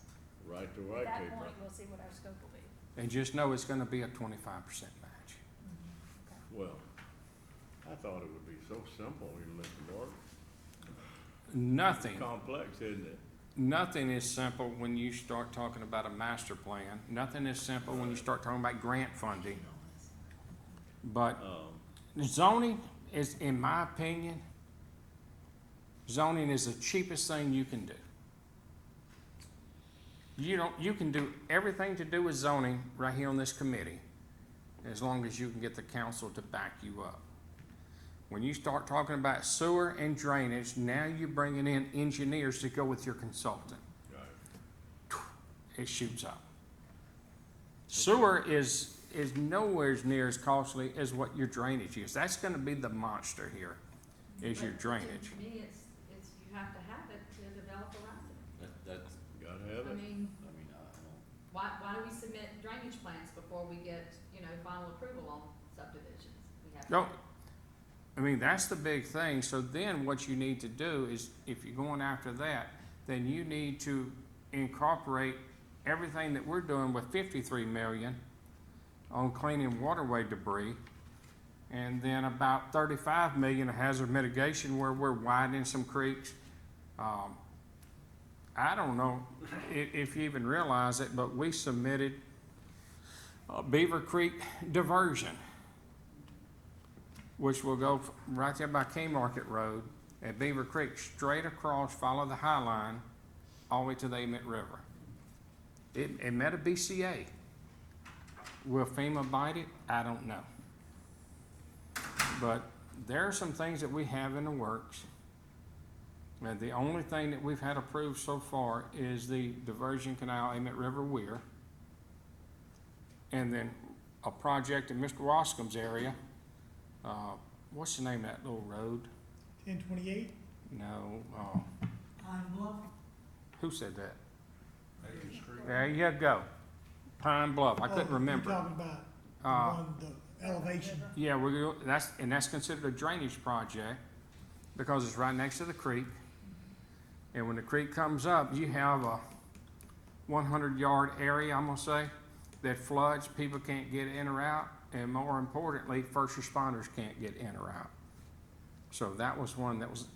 write the At white that paper. point, we'll see what our scope will be. And just know it's gonna be a 25% match. Well, I thought it would be so simple, Mr. Mark. Nothing, Complex, isn't it? nothing is simple when you start talking about a master plan. Nothing is simple when you start talking about grant funding. But zoning is, in my opinion, zoning is the cheapest thing you can do. You can do everything to do with zoning right here on this committee, as long as you can get the council to back you up. When you start talking about sewer and drainage, now you're bringing in engineers to go with your consultant. Right. It shoots up. Sewer is nowhere near as costly as what your drainage is. That's gonna be the monster here, is your But drainage. To me, it's, you have to have it to develop around it. That's, Gotta have I it. mean, I don't. why do we submit drainage plans before we get, final approval on subdivisions? We have to. No, I mean, that's the big thing. So then what you need to do is, if you're going after that, then you need to incorporate everything that we're doing with 53 million on cleaning waterway debris, and then about 35 million of hazard mitigation where we're widening some creeks. I don't know if you even realize it, but we submitted Beaver Creek diversion, which will go right there by K Market Road at Beaver Creek, straight across, follow the High Line, all the way to the Emmett River. It met a BCA. Will FEMA bite it? I don't know. But there are some things that we have in the works. And the only thing that we've had approved so far is the diversion canal Emmett River Weir. And then a project in Mr. Wascom's area. What's the name of that little road? 1028? No, Pine Bluff? who said that? Main Street. There you go. Pine Bluff. I couldn't remember. You're talking about the Uh, one, the elevation. Yeah, that's considered a drainage project because it's right next to the creek. And when the creek comes up, you have a 100-yard area, I'm gonna say, that floods, people can't get in or out, and more importantly, first responders can't get in or out. So that was one it was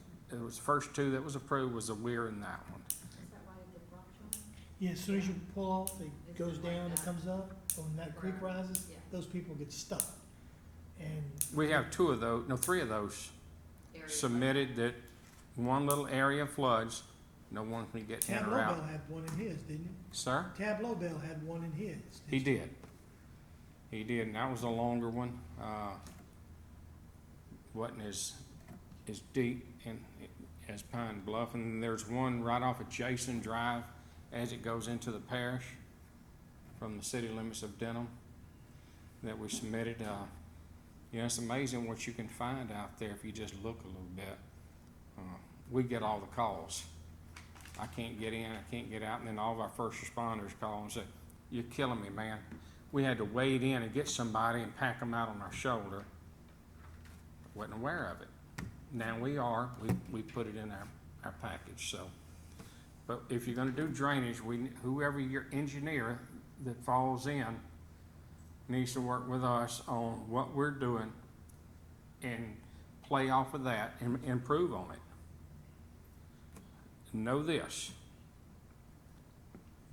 the first two that was approved was the Weir and that one. Is that why the rock showing? Yeah, as soon as you pull off, it It's goes like down, it that. comes up, and when that creek Right. rises, Yeah. those people get stuck. And We have three of those Area. submitted that one little area floods, no one can get in Tab or out. Lobel had one in his, didn't he? Sir? Tab Lobel had one in his. He did. He did, and that was a longer one. Wasn't as deep as Pine Bluff. And then there's one right off of Jason Drive as it goes into the parish from the city limits of Denham that we submitted. It's amazing what you can find out there if you just look a little bit. We get all the calls. I can't get in, I can't get out, and then all of our first responders call and say, "You're killing me, man." We had to wade in and get somebody and pack them out on our shoulder. Wasn't aware of it. Now we are, we put it in our package, so. But if you're gonna do drainage, whoever your engineer that falls in, needs to work with us on what we're doing and play off of that and improve on it. Know this,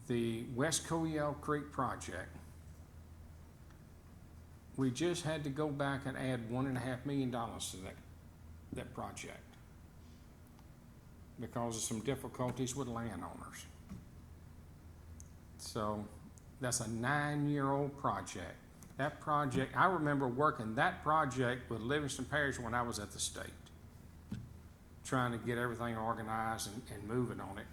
the West Coyell Creek project, we just had to go back and add $1.5 million to that project because of some difficulties with landowners. So that's a 9-year-old project. That project, I remember working that project with Livingston Parish when I was at the state, trying to get everything organized and moving on it.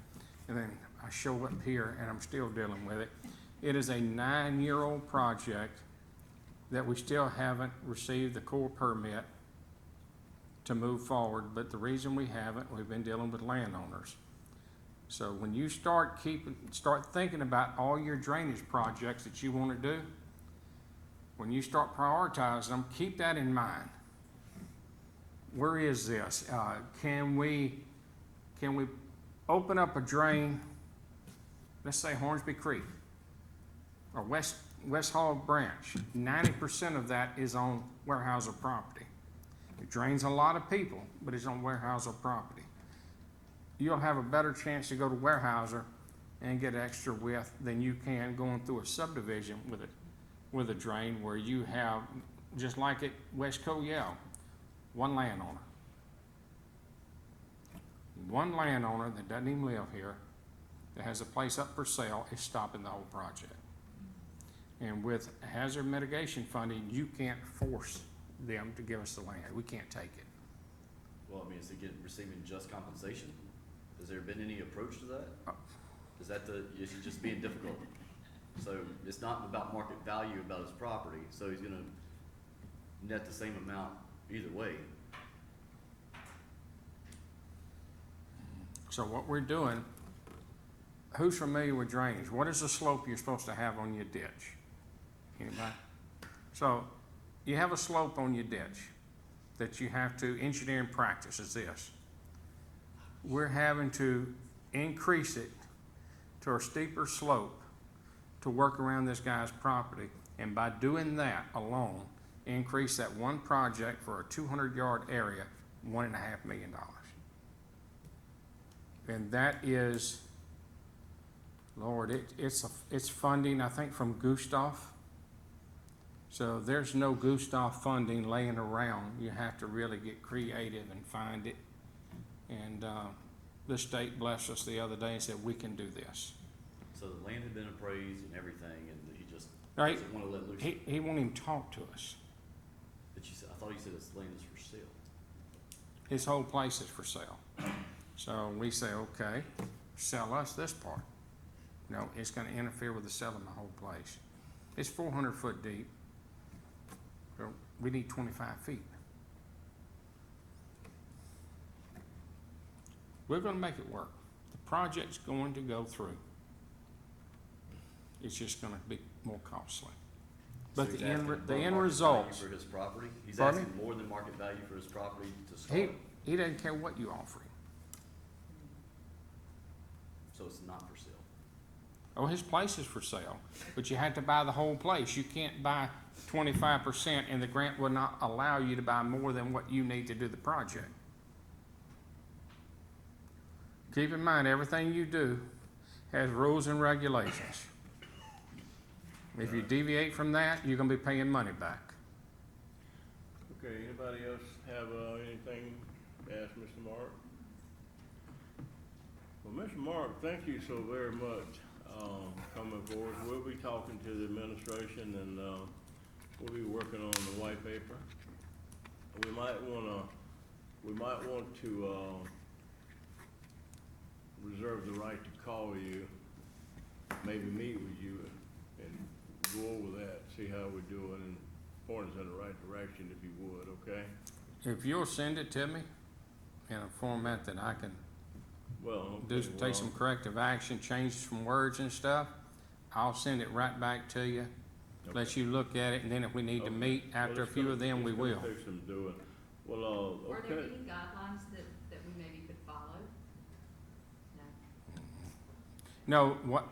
And then I show up here and I'm still dealing with it. It is a 9-year-old project that we still haven't received the Corps permit to move forward, but the reason we haven't, we've been dealing with landowners. So when you start thinking about all your drainage projects that you want to do, when you start prioritizing them, keep that in mind. Where is this? Can we open up a drain, let's say Hornsby Creek or West Hog Branch? 90% of that is on Weyerhaeuser property. It drains a lot of people, but it's on Weyerhaeuser property. You'll have a better chance to go to Weyerhaeuser and get extra width than you can going through a subdivision with a drain where you have, just like at West Coyell, one landowner. One landowner that doesn't even live here, that has a place up for sale, is stopping the whole project. And with hazard mitigation funding, you can't force them to give us the land. We can't take it. Well, I mean, is it receiving just compensation? Has there been any approach to that? Is it just being difficult? So it's not about market value about his property, so he's gonna net the same amount either way. So what we're doing, who's familiar with drainage? What is the slope you're supposed to have on your ditch? Anybody? So you have a slope on your ditch that you have to, engineering practice is this. We're having to increase it to a steeper slope to work around this guy's property. And by doing that alone, increase that one project for a 200-yard area, $1.5 million. And that is, Lord, it's funding, I think, from Gustav. So there's no Gustav funding laying around. You have to really get creative and find it. And the state blessed us the other day and said, we can do this. So the land had been appraised and everything, and he just Right? doesn't want to let loose. He won't even talk to us. But you said, I thought you said this land is for sale. His whole place is for sale. So we say, okay, sell us this part. No, it's gonna interfere with the selling the whole place. It's 400 foot deep. So we need 25 feet. We're gonna make it work. The project's going to go through. It's just gonna be more costly. But So he's the end, asking the more end market value results, for his property? He's Pardon asking more than market value for his property to start? he doesn't care what you offer him. So it's not for sale? Oh, his place is for sale, but you had to buy the whole place. You can't buy 25% and the grant will not allow you to buy more than what you need to do the project. Keep in mind, everything you do has rules and regulations. If you deviate from that, you're gonna be paying money back. Okay, anybody else have anything to ask Mr. Mark? Well, Mr. Mark, thank you so very much coming forward. We'll be talking to the administration and we'll be working on the white paper. We might want to reserve the right to call you, maybe meet with you and go over that, see how we're doing and point us in the right direction if you would, okay? If you'll send it to me in a format that I can Well, do, okay, take some corrective action, change some words and stuff, I'll send it right back to you, let you look at it, and then if we need to Okay. meet after a few of them, we will. Take some doing. Well, Are there okay. any guidelines that we maybe could follow? No. No,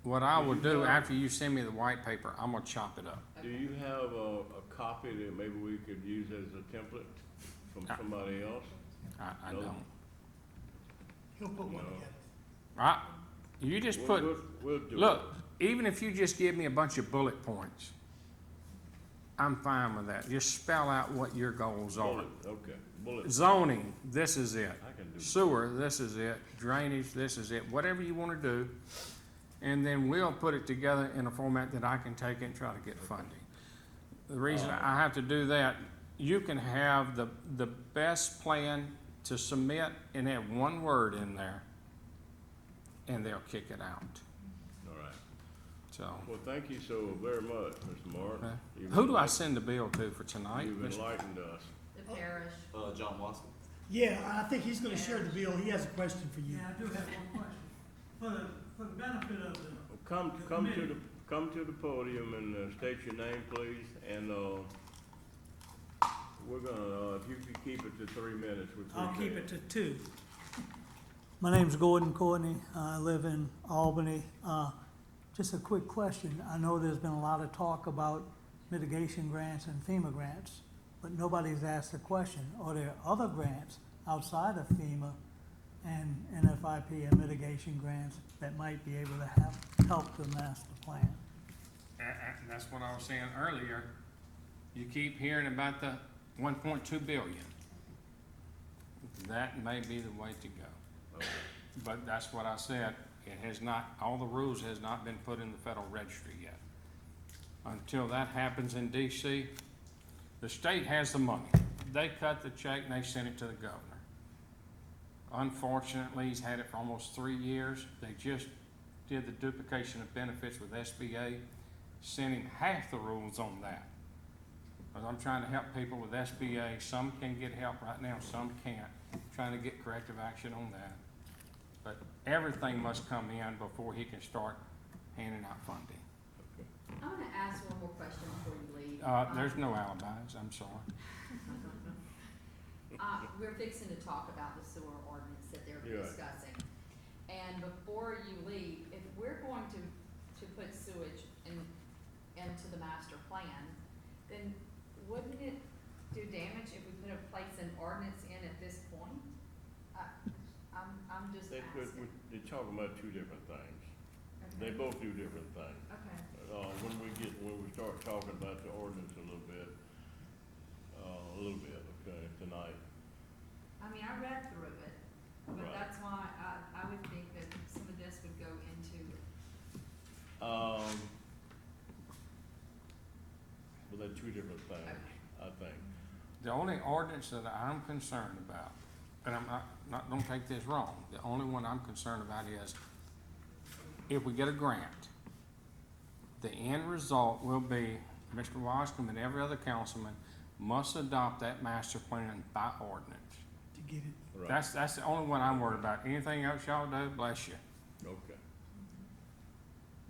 what I will you do have- after you send me the white paper, I'm gonna chop it up. Do you have a copy that maybe we could use as a template from somebody else? I No. don't. He'll put one No. together. You just We'll- put, we'll do it. look, even if you just give me a bunch of bullet points, I'm fine with that. Just spell out what your goals are. Bullet. Zoning, this is it. I can do. Sewer, this is it. Drainage, this is it. Whatever you wanna do. And then we'll put it together in a format that I can take and try to get funding. The reason I have to do that, you can have the best plan to submit and have one word in there, and they'll kick it out, All right. so. Well, thank you so very much, Mr. Mark. Okay. You've Who do I enlightened- send the bill to for tonight? You've enlightened us. The parish. John Watson. Yeah, I think he's gonna share the bill. He has a question for you. Yeah, I do have one question. For the benefit of the, Come to the podium and state your name, please, and, we're gonna, if you could keep it to 3 minutes, we'd I'll keep appreciate it to 2. My name's Gordon Courtney. I live in Albany. Just a quick question. I know there's been a lot of talk about mitigation grants and FEMA grants, but nobody's asked the question, are there other grants outside of FEMA and NFIP and mitigation grants that might be able to help the master plan? And that's what I was saying earlier. You keep hearing about the 1.2 billion. That may be the way to go. Okay. But that's what I said. It has not, all the rules has not been put in the Federal Registry yet. Until that happens in DC, the state has the money. They cut the check and they send it to the governor. Unfortunately, he's had it for almost 3 years. They just did the duplication of benefits with SBA, sent him half the rules on that. Because I'm trying to help people with SBA. Some can get help right now, some can't. Trying to get corrective action on that. But everything must come in before he can start handing out funding. I'm gonna ask one more question before you leave. There's no alibis, I'm sorry. We're fixing to talk about the sewer ordinance that they're Yeah. discussing. And before you leave, if we're going to put sewage into the master plan, then wouldn't it do damage if we place an ordinance in at this point? I'm just They could, asking. they're talking about two different things. They Okay. both do different things. Okay. When we start talking about the ordinance a little bit, okay, tonight. I mean, I read through it, but Right. that's why I would think that some of this would go into, Well, they're two different things, I think. The only ordinance that I'm concerned about, and I'm not, don't take this wrong, the only one I'm concerned about is if we get a grant, the end result will be Mr. Wascom and every other councilman must adopt that master plan by ordinance. To get it, Right. That's the only one I'm worried about. Anything else y'all do, bless you. Okay.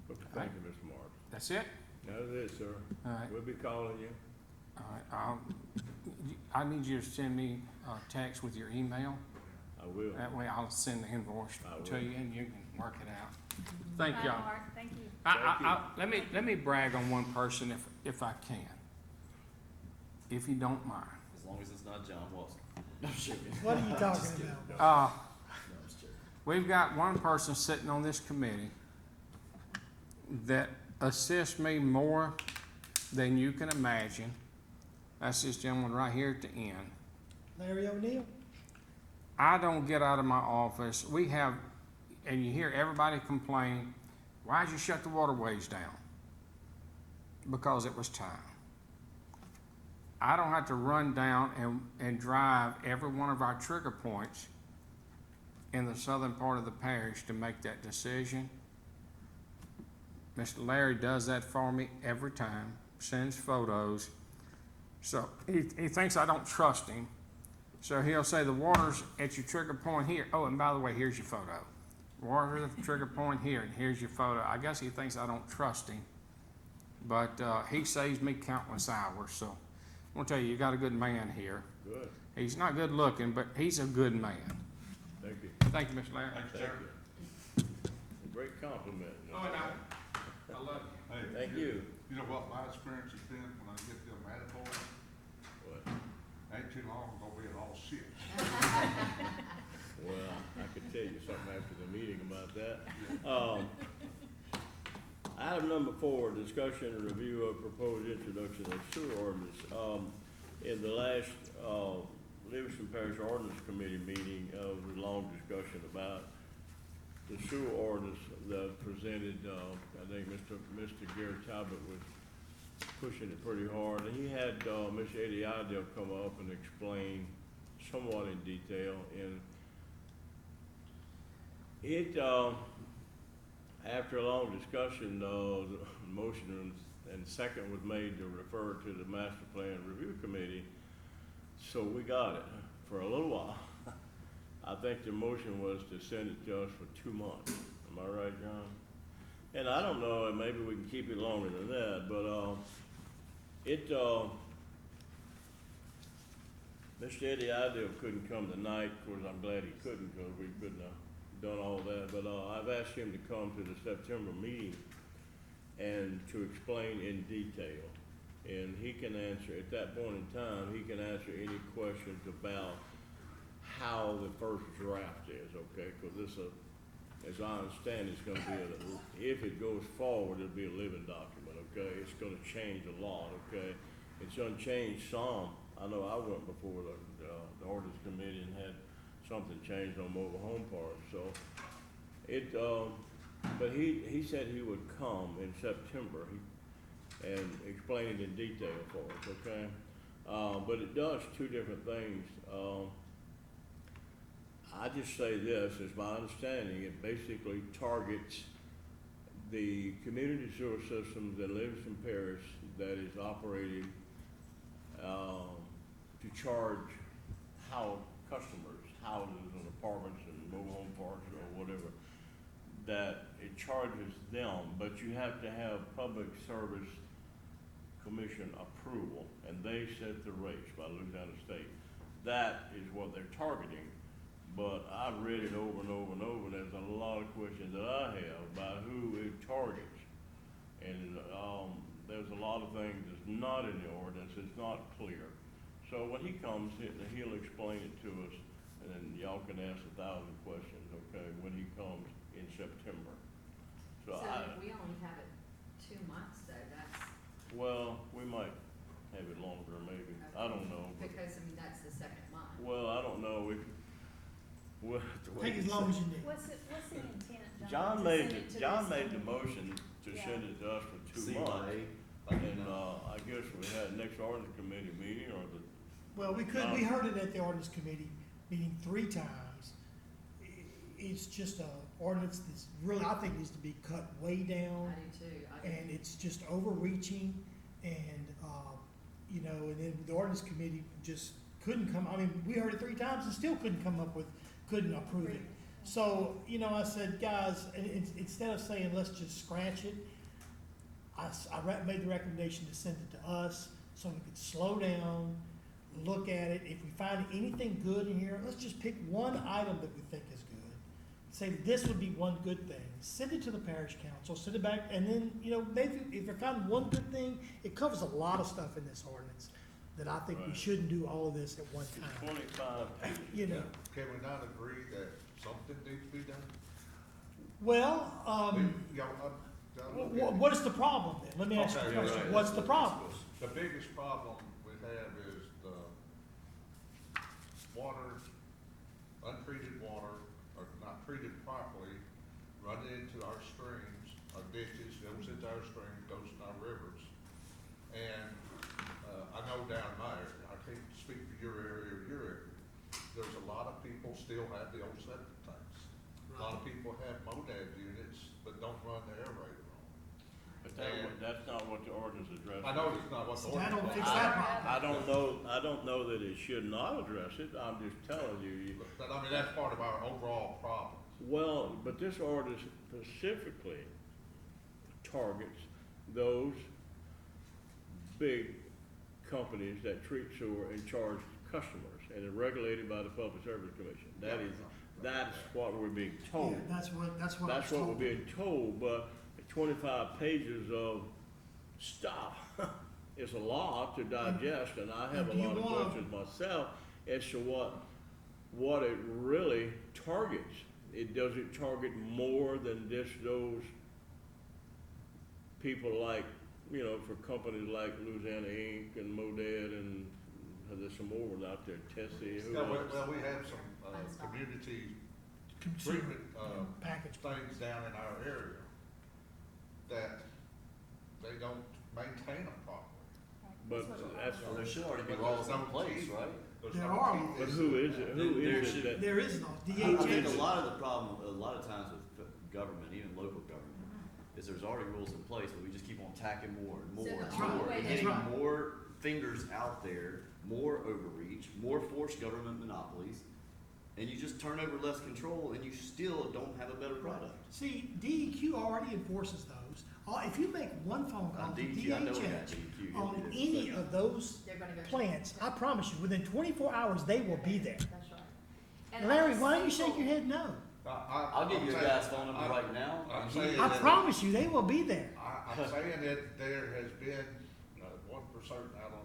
But thank you, Mr. Mark. That's it? That's it, sir. All right. We'll be calling you. All right, I need you to send me a text with your email. I will. That way I'll send the invoice I to will. you and you can work it out. Thank Bye, y'all. Mark. Thank you. Let me brag on one person if I can, if you don't mind. As long as it's not John Watson. I'm joking. what are you talking Just kidding. about? No, Uh, I'm just joking. we've got one person sitting on this committee that assists me more than you can imagine. That's this gentleman right here at the end. Larry O'Neill? I don't get out of my office. We have, and you hear everybody complain, why'd you shut the waterways down? Because it was time. I don't have to run down and drive every one of our trigger points in the southern part of the parish to make that decision. Mr. Larry does that for me every time, sends photos. So he thinks I don't trust him. So he'll say the water's at your trigger point here. Oh, and by the way, here's your photo. Water at the trigger point here, and here's your photo. I guess he thinks I don't trust him. But he saves me countless hours. So I'm gonna tell you, you got a good man here. Good. He's not good looking, but he's a good man. Thank you. Thank you, Mr. Larry. Thank you. great compliment. Oh, and I love you. Hey, Thank you. You know what my experience has been when I get them attaboys? What? Ain't too long, I'm gonna be in all shit. Well, I could tell you something after the meeting about that. Item number 4, discussion and review of proposed introduction of sewer ordinance. In the last, Livingston Parish Ordinance Committee meeting, was a long discussion about the sewer ordinance that presented, I think Mr. Gary Talbot was pushing it pretty hard. And he had, Ms. Eddie Idell come up and explain somewhat in detail. And it, after a long discussion, the motion and second was made to refer to the Master Plan Review Committee. So we got it for a little while. I think the motion was to send it to us for 2 months. Am I right, John? And I don't know, maybe we can keep it longer than that, but, Mr. Eddie Idell couldn't come tonight. Of course, I'm glad he couldn't, because we couldn't have done all that. But, I've asked him to come to the September meeting and to explain in detail. And he can answer, at that point in time, he can answer any questions about how the first draft is, okay? Because this, as I understand, it's gonna be, if it goes forward, it'll be a living document, okay? It's gonna change a lot, okay? It's unchanged some. I know I went before the ordinance committee and had something changed on mobile home parks, so it, but he said he would come in September and explain it in detail for us, okay? But it does 2 different things. I just say this, as my understanding, it basically targets the community sewer systems in Livingston Parish that is operating, to charge customers, houses and apartments and mobile home parks or whatever, that it charges them, but you have to have Public Service Commission approval, and they set the rates by Louisiana State. That is what they're targeting. But I've read it over and over and over, and there's a lot of questions that I have about who it targets. And, there's a lot of things that's not in the ordinance, it's not clear. So when he comes, he'll explain it to us, and then y'all can ask 1,000 questions, okay, when he comes in September. So if we only have it 2 months though, that's. Well, we might have it longer, maybe, I don't know. But, Because, I mean, that's the 2nd month. well, I don't know, we'll have to wait. Take as long as you need. What's the intent, John to made, send it to John us made the on- motion to Yeah. send it to us for 2 months. And, I guess we had next ordinance committee meeting or the. Well, we heard it at the ordinance committee meeting 3 times. It's just a ordinance that's really, I think, needs to be cut way down. I do too. I do. And it's just overreaching, and, you know, and then the ordinance committee just couldn't come, I mean, we heard it 3 times and still couldn't approve it. So, you know, I said, guys, instead of saying, let's just scratch it, I made the recommendation to send it to us, so we could slow down, look at it. If we find anything good in here, let's just pick one item that we think is good. Say this would be one good thing. Send it to the parish council, send it back, and then, you know, maybe if we find one good thing, it covers a lot of stuff in this ordinance that I think we Right. shouldn't do all of this at one It's time. 25 pages. You know, Can we not agree that something needs to be done? well, what is the problem then? Let me ask you Okay, a you're question. right. What's the problem? The biggest problem we have is the water, untreated water, or not treated properly, running into our streams, our ditches, goes into our streams, goes in our rivers. And, I know down there, I can't speak for your area or your area, there's a lot of people still have the old septic tanks. A lot of people have MODAD units, but don't run the aerator on. But that's not what the ordinance addresses. I know it's not what the See, that don't ordinance. fix that problem. I don't know that it should not address it, I'm just telling you. But I mean, that's part of our overall problem. Well, but this ordinance specifically targets those big companies that treat sewer and charge customers, and are regulated by the Public Service Commission. That's what we're being told. Yeah, that's what I was That's what we're told. being told, but 25 pages of stuff is a lot to digest, and I have a And do you lot of wanna- questions myself as to what it really targets. It doesn't target more than just those people like, you know, for companies like Louisiana Inc. and Moded, and there's some more ones out there, Tessie, who Yeah, else? well, we have some, community treatment, Package. things down in our area that they don't maintain them properly. But that's, Well, there should already be But laws there's in no place, teeth. right? There's There no are teeth laws. but in who it. is it, who There is should- it that? There is no, I think a DHS. lot of the problem, a lot of times with government, even local government, is there's already rules in place, but we just keep on tacking more and more So the and only more, way and to- getting That's right. more fingers out there, more overreach, more forced government monopolies, and you just turn over less control, and you still don't have a better product. See, DEQ already enforces those. If you make one phone call to DEQ, I know we got DHS DEQ. on any of those They're gonna go. plants, I promise you, within 24 hours, they will be there. That's right. And Larry, other why don't you stakeholders- shake your head no? I'll give you a I'm guy's saying- phone number I'm- right now. I'm and he saying is I that- at- promise you, they will be there. I'm saying that there has been, one for certain out on,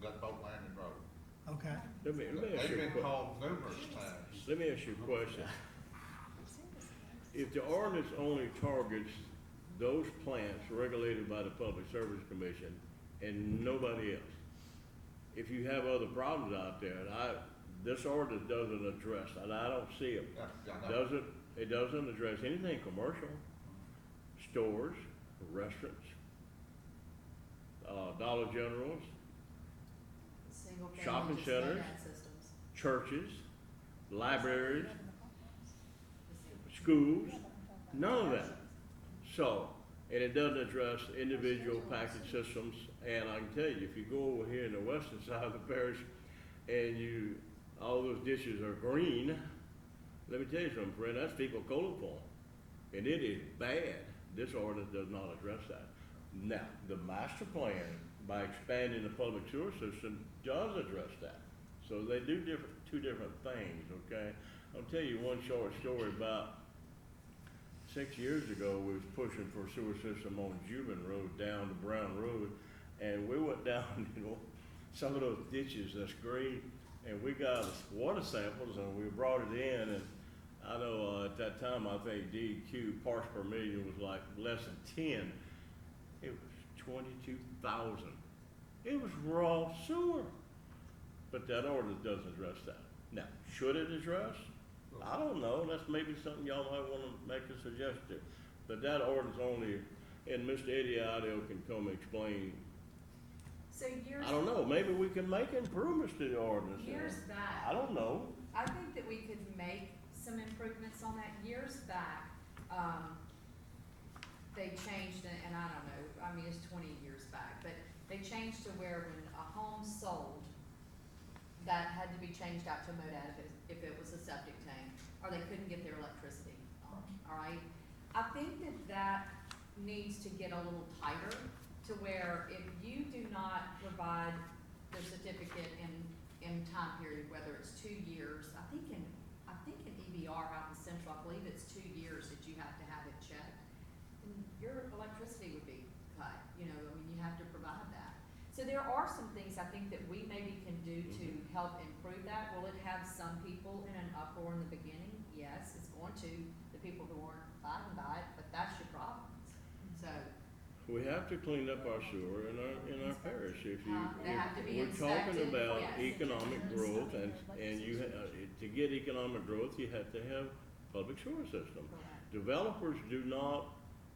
Gunboat Landing Road. Okay. Let me ask They've you a been question. called numerous times. Let me ask you a question. If the ordinance only targets those plants regulated by the Public Service Commission and nobody else, if you have other problems out there, and this ordinance doesn't address, and I don't see them, Yeah, I know. it doesn't address anything commercial, stores, restaurants, Dollar Generals, Single family, shopping just centers. internet systems. churches, libraries, schools, none of that. So, and it doesn't address individual package systems, and I can tell you, if you go over here in the western side of the parish, and all those dishes are green, let me tell you something, friend, that's fecal coliform, and it is bad. This ordinance does not address that. Now, the master plan, by expanding the public sewer system, does address that. So they do two different things, okay? I'll tell you one short story. About 6 years ago, we was pushing for a sewer system on Juban Road down to Brown Road, and we went down, some of those ditches that's green, and we got water samples, and we brought it in, and I know at that time, I think DEQ parts per million was like less than 10. It was 22,000. It was raw sewer. But that ordinance doesn't address that. Now, should it address? I don't know. That's maybe something y'all might want to make a suggestion. But that ordinance only, and Mr. Eddie Idle can come explain. So years, I don't know. Maybe we can make improvements to the ordinance. years back. I don't know. I think that we could make some improvements on that. Years back, they changed it, and I don't know, I mean, it's 20 years back, but they changed to where when a home sold, that had to be changed out to a MODAD if it was a septic tank, or they couldn't get their electricity on, all right? I think that needs to get a little tighter, to where if you do not provide the certificate in time period, whether it's 2 years, I think in EBR out in Central, I believe it's 2 years that you have to have it checked, then your electricity would be cut, you know, I mean, you have to provide that. So there are some things I think that we maybe can do to help improve that. Will it have some people in an uproar in the beginning? Yes, it's going to, the people who aren't abiding by it, but that's your problems. So, We have to clean up our sewer in our parish. If They have to be we're talking inspected, about yes. economic growth, and to get economic growth, you have to have public sewer system. correct. Developers do not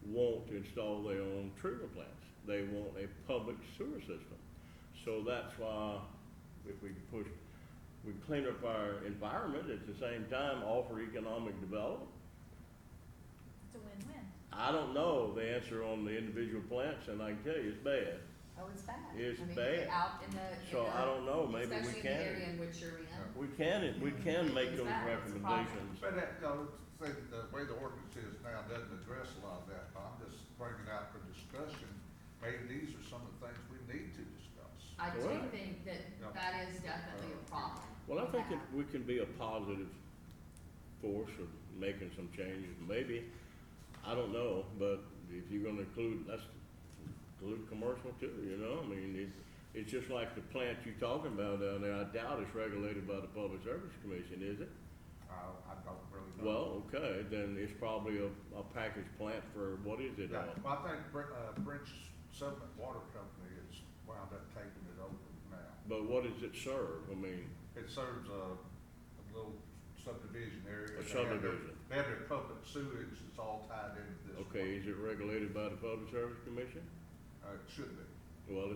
want to install their own treatment plants. They want a public sewer system. So that's why if we clean up our environment, at the same time offer economic development. It's a win-win. I don't know the answer on the individual plants, and I can tell you it's bad. Oh, it's bad. It's I mean, bad. Out in the. So I don't know, maybe we especially in the can. area in which you're in. We can make It's those bad. It's a problem. recommendations. But say the way the ordinance is now doesn't address a lot of that. I'm just bringing out for discussion, maybe these are some of the things we need to discuss. I do Right. think that Yep. that is definitely a problem. Well, I we think have. we can be a positive force of making some changes, maybe, I don't know, but if you're gonna include, let's include commercial too, you know, I mean, it's just like the plant you're talking about down there, I doubt it's regulated by the Public Service Commission, is it? I don't really know. Well, okay, then it's probably a package plant for, what is it? Yeah, well, I think French Settlement Water Company has wound up taking it over now. But what does it serve? I mean, It serves a little subdivision area. A subdivision. They have their public sewage, it's all tied into this. okay, is it regulated by the Public Service Commission? It should be. Well,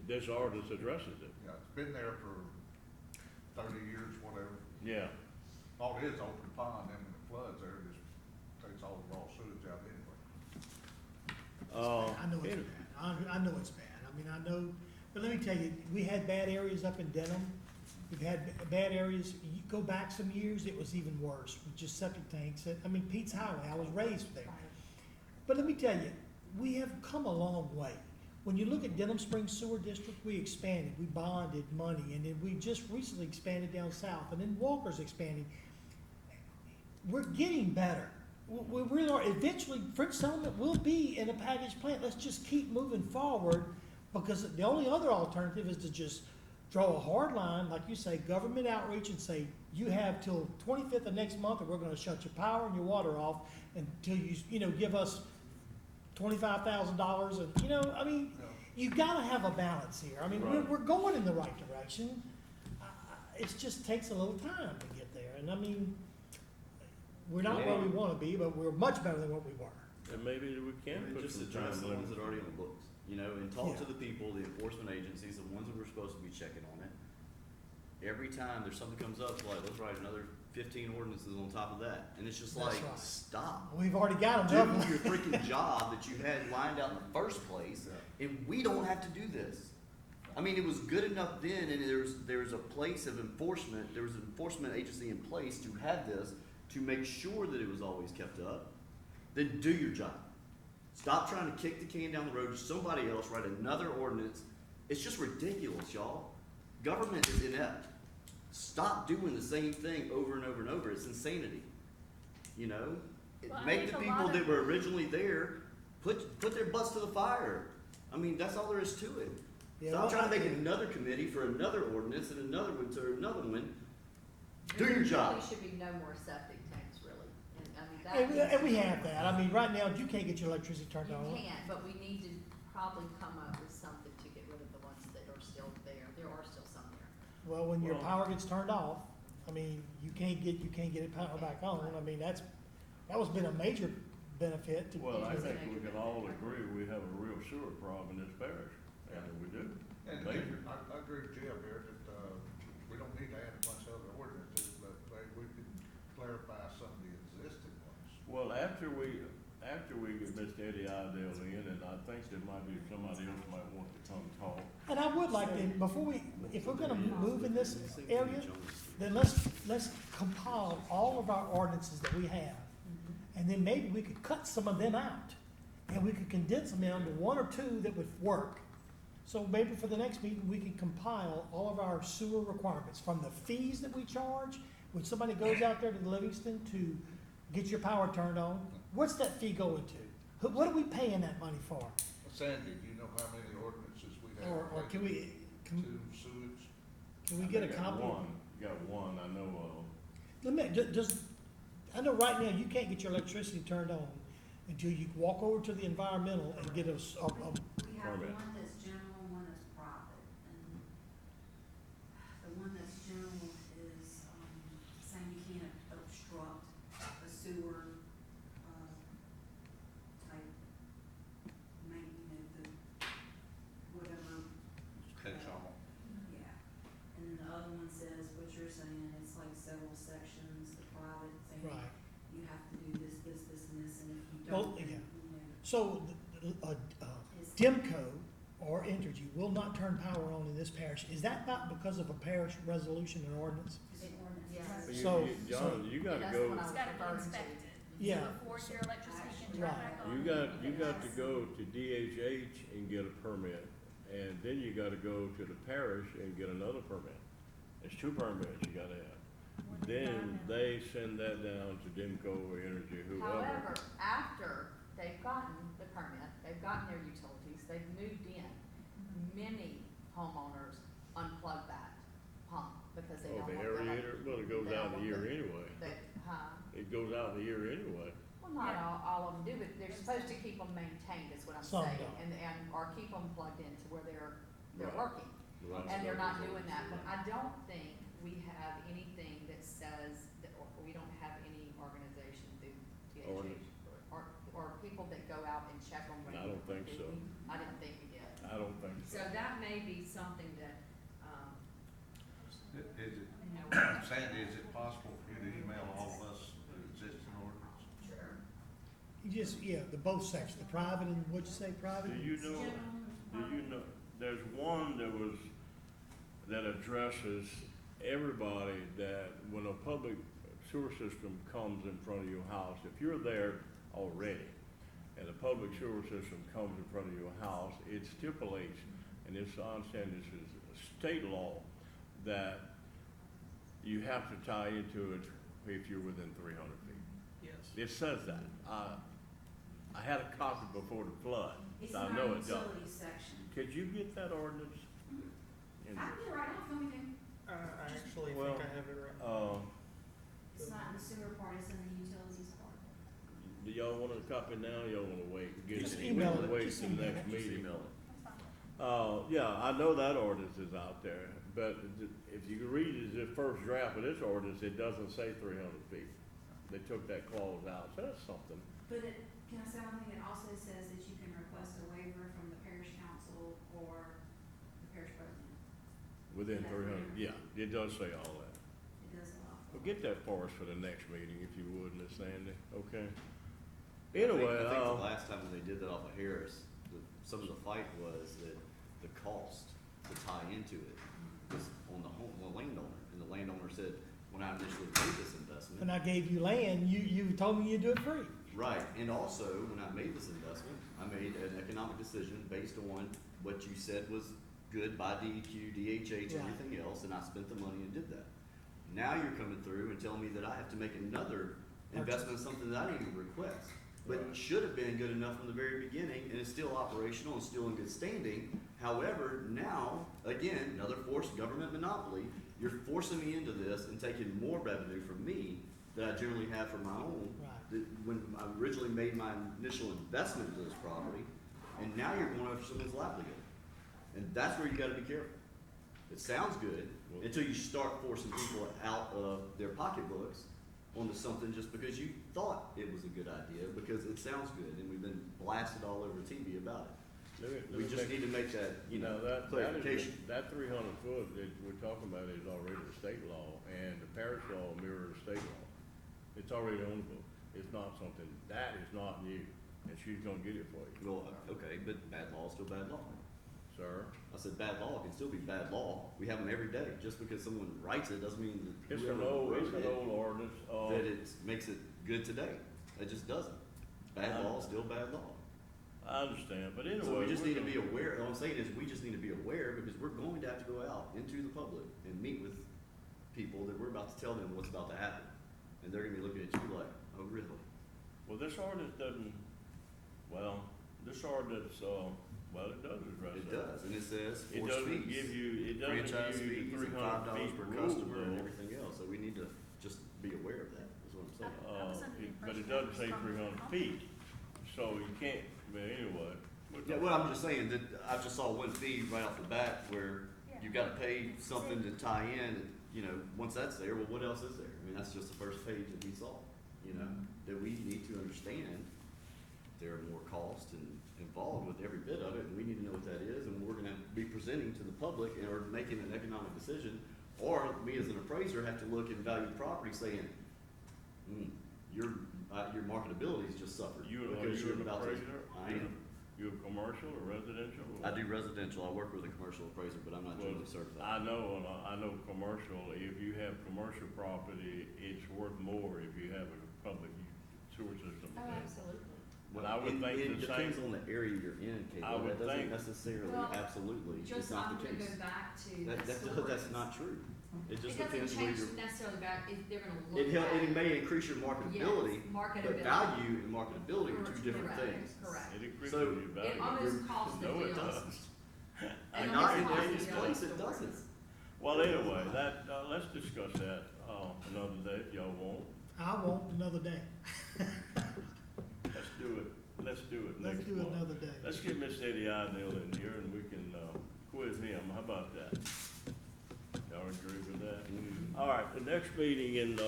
this ordinance addresses it. Yeah, it's been there for 30 years, whatever. Yeah. All it is, open pond, then when it floods there, it just takes all the raw sewage out anyway. I know it's bad. I know it's bad. I mean, I know, but let me tell you, we had bad areas up in Denham. We've had bad areas, you go back some years, it was even worse with just septic tanks. I mean, Pete's Highway, I was raised there. But let me tell you, we have come a long way. When you look at Denham Springs Sewer District, we expanded, we bonded money, and then we just recently expanded down south, and then Walker's expanding. We're getting better. We really are. Eventually, French Settlement will be in a packaged plant. Let's just keep moving forward, because the only other alternative is to just draw a hard line, like you say, government outreach, and say, you have till 25th of next month, or we're gonna shut your power and your water off until you give us $25,000, and, I mean, you gotta have a balance here. I mean, Right. we're going in the right direction. It just takes a little time to get there, and I mean, we're not where we wanna be, but we're much better than what we were. And maybe we can And put just some address time the ones limit. that are already on the books, and talk to Yeah. the people, the enforcement agencies, the ones that we're supposed to be checking on it. Every time there's something comes up, it's like, let's write another 15 ordinances on top of that, and it's just That's like, right. stop. We've already got Do them. your freaking job that you had lined out in the first place, and we don't have to do this. I mean, it was good enough then, and there's a place of enforcement, there was an enforcement agency in place to have this, to make sure that it was always kept up. Then do your job. Stop trying to kick the can down the road to somebody else, write another ordinance. It's just ridiculous, y'all. Government is inept. Stop doing the same thing over and over and over. It's insanity. Well, I Make think the a people lot that of- were originally there, put their butts to the fire. I mean, that's all there is to it. Yeah, Stop well, trying to I- make another committee for another ordinance and another one to another one. Do There your job. really should be no more septic tanks, really, and, I mean, that. And we needs to have be- that. I mean, right now, you can't get your electricity turned You on. can't, but we need to probably come up with something to get rid of the ones that are still there. There are still some there. Well, when your Well- power gets turned off, I mean, you can't get it power back on. I mean, that was been a major benefit to. Well, I It's a think we major can all benefit. agree we have a real sewer problem in this parish, and we do. And Major. I agree with Jim here that, we don't need to add a bunch of other ordinances, but we can clarify some of the existing ones. Well, after we get Mr. Eddie Idell in, and I think there might be somebody else might want to come talk. And I would like to, if we're gonna move in this area, then let's compile all of our ordinances that we have. And then maybe we could cut some of them out, and we could condense them down to one or two that would work. So maybe for the next meeting, we can compile all of our sewer requirements, from the fees that we charge, when somebody goes out there to Livingston to get your power turned on, what's that fee going to? What are we paying that money for? Sandy, do you know how many ordinances we have? Or can we, To sewage? can we get a I got copy? Got one, I know of. Let me, I know right now you can't get your electricity turned on until you walk over to the environmental and get We have Permit. one that's general and one that's private, and the one that's general is, saying you can't obstruct a sewer, type, the, whatever, Catch all. yeah. And then the other one says what you're saying, it's like several sections, the private saying right. you have to do this, this, this, and this, and if you Well, don't, then, yeah. you know, So, Dimco or Entergy will not turn power on in this parish. Is that not because of a parish resolution or ordinance? the ordinance. Yes. But So- John, you gotta That's go, what I It's was gotta be referring to. inspected. Yeah. Before your electricity can turn Right. back on. you got to go to DHH and get a permit, and then you gotta go to the parish and get another permit. It's 2 permits you gotta have. Then they send that down to Demco or Energy, whoever. However, after they've gotten the permit, they've gotten their utilities, they've moved in, many homeowners unplug that pump because they Oh, don't the want that. aerator, well, it goes they out don't in the want year the- anyway. Huh? It goes out in the year anyway. Well, not Yeah. all of them do, but they're supposed to keep them maintained, is what I'm Some saying, don't. or keep them plugged into where they're Right. working. Right. And they're not doing that, but I don't think we have anything that says, that, or we don't have any organization through Ordinance. THH, or people that go out and check them I don't think regularly, do so. we? I didn't think we did. I don't think So so. that may be something that, Is it, you know. Sandy, is it possible for you to email all of us the existing ordinance? Sure. You just, yeah, the both sections, the private and, what'd you say, private? Do you know, there's one that addresses everybody that when a public sewer system comes in front of your house, if you're there already, and a public sewer system comes in front of your house, it stipulates, and this, I understand this is a state law, that you have to tie into it if you're within 300 feet. Yes. It says that. I had a copy before the flood. It's so I in know our it does. utilities section. Could you get that ordinance? I in can get it right now, if you want me to. I actually Well, think I have it right. It's not in the sewer part, it's in the utilities part. Do y'all want a copy now, or y'all wanna wait? Get Just it? email We can it, Wait just till the email next it. meeting. Email it. Yeah, I know that ordinance is out there, but if you read the first draft of this ordinance, it doesn't say 300 feet. They took that clause out, so that's something. But it, can I say one thing, it also says that you can request a waiver from the parish council or the parish president. Within That's 300, weird. yeah, it does say all that. It does allow. Well, get that for us for the next meeting, if you would, Miss Sandy, okay? I Anyway, think the last time when they did that off of Harris, some of the fight was that the cost to tie into it was on the landowner. And the landowner said, when I initially made this investment. When I gave you land, you told me you'd do it free. Right, and also, when I made this investment, I made an economic decision based on what you said was good by DEQ, DHH, and Right. everything else, and I spent the money and did that. Now you're coming through and telling me that I have to make another investment in something that I didn't even request, but Right. should have been good enough from the very beginning, and it's still operational and still in good standing. However, now, again, another forced government monopoly, you're forcing me into this and taking more revenue from me that I generally have for my own. Right. That when I originally made my initial investment into this property, and now you're going over someone's livelihood. And that's where you gotta be careful. It sounds good until you start forcing people out of their pocketbooks onto something just because you thought it was a good idea, because it sounds good, and we've been blasted all over TV about it. We just need to make that, you know, clarification. That 300 foot that we're talking about is already the state law, and the parish law mirrors state law. It's already on the book. It's not something, that is not new, and she's gonna get it for you, Well, okay, but bad law is still bad law. sir. I said bad law can still be bad law. We have them every day. Just because someone writes it doesn't mean that It's whoever an old wrote it, ordinance, that it makes it good today. It just doesn't. Bad law is still bad law. I understand, but anyway. So we just we're need to gonna- be aware, all I'm saying is, we just need to be aware, because we're going to have to go out into the public and meet with people that we're about to tell them what's about to happen. And they're gonna be looking at you like, oh, really? Well, this ordinance doesn't, this ordinance, it does address that. It does, and it says It forced doesn't fees. give you, it doesn't Franchise give you fees the and 300 $5 feet per rule, customer and though. everything else, so we need to just be aware of that, is what I'm saying. I was under the But it impression doesn't that say was from 300 the feet, so you can't, but anyway. Yeah, well, I'm just saying that I just saw one fee right off the bat where you gotta pay something to tie in, and, you know, once that's there, well, what else is there? I mean, that's just the first page that we saw, you know, that we need to understand there are more costs and involved with every bit of it, and we need to know what that is, and we're gonna be presenting to the public or making an economic decision. Or me as an appraiser have to look and value the property saying, your marketability's just suffered. Are because you you're an about to-" appraiser? I am. You a commercial or residential? I do residential, I work with a commercial appraiser, but I'm not Well, generally certified. I know commercial, if you have commercial property, it's worth more if you have a public sewer system. oh, absolutely. And I would think It the depends same, on the area you're in, I Caitlin, would that doesn't think- necessarily, Well, absolutely, it's Just, not I'm the gonna case. go back to That, the that's, stories. that's not true. It just It doesn't depends where change you're. necessarily back, if they're gonna look It, at. it may increase your marketability, Yes, but marketability. value and marketability are two different Correct, things. Correct. it increases So, your value. It almost costs the No, it deal. does. And And it not almost in costs Daniel's the place, deal. it doesn't. Well, anyway, that, let's discuss that, another day if y'all want. I want another day. Let's do it, let's do it Let's next do month. another day. Let's get Miss Eddie Idell in here and we can, quiz him, how about that? Y'all agree with that? All right, the next meeting in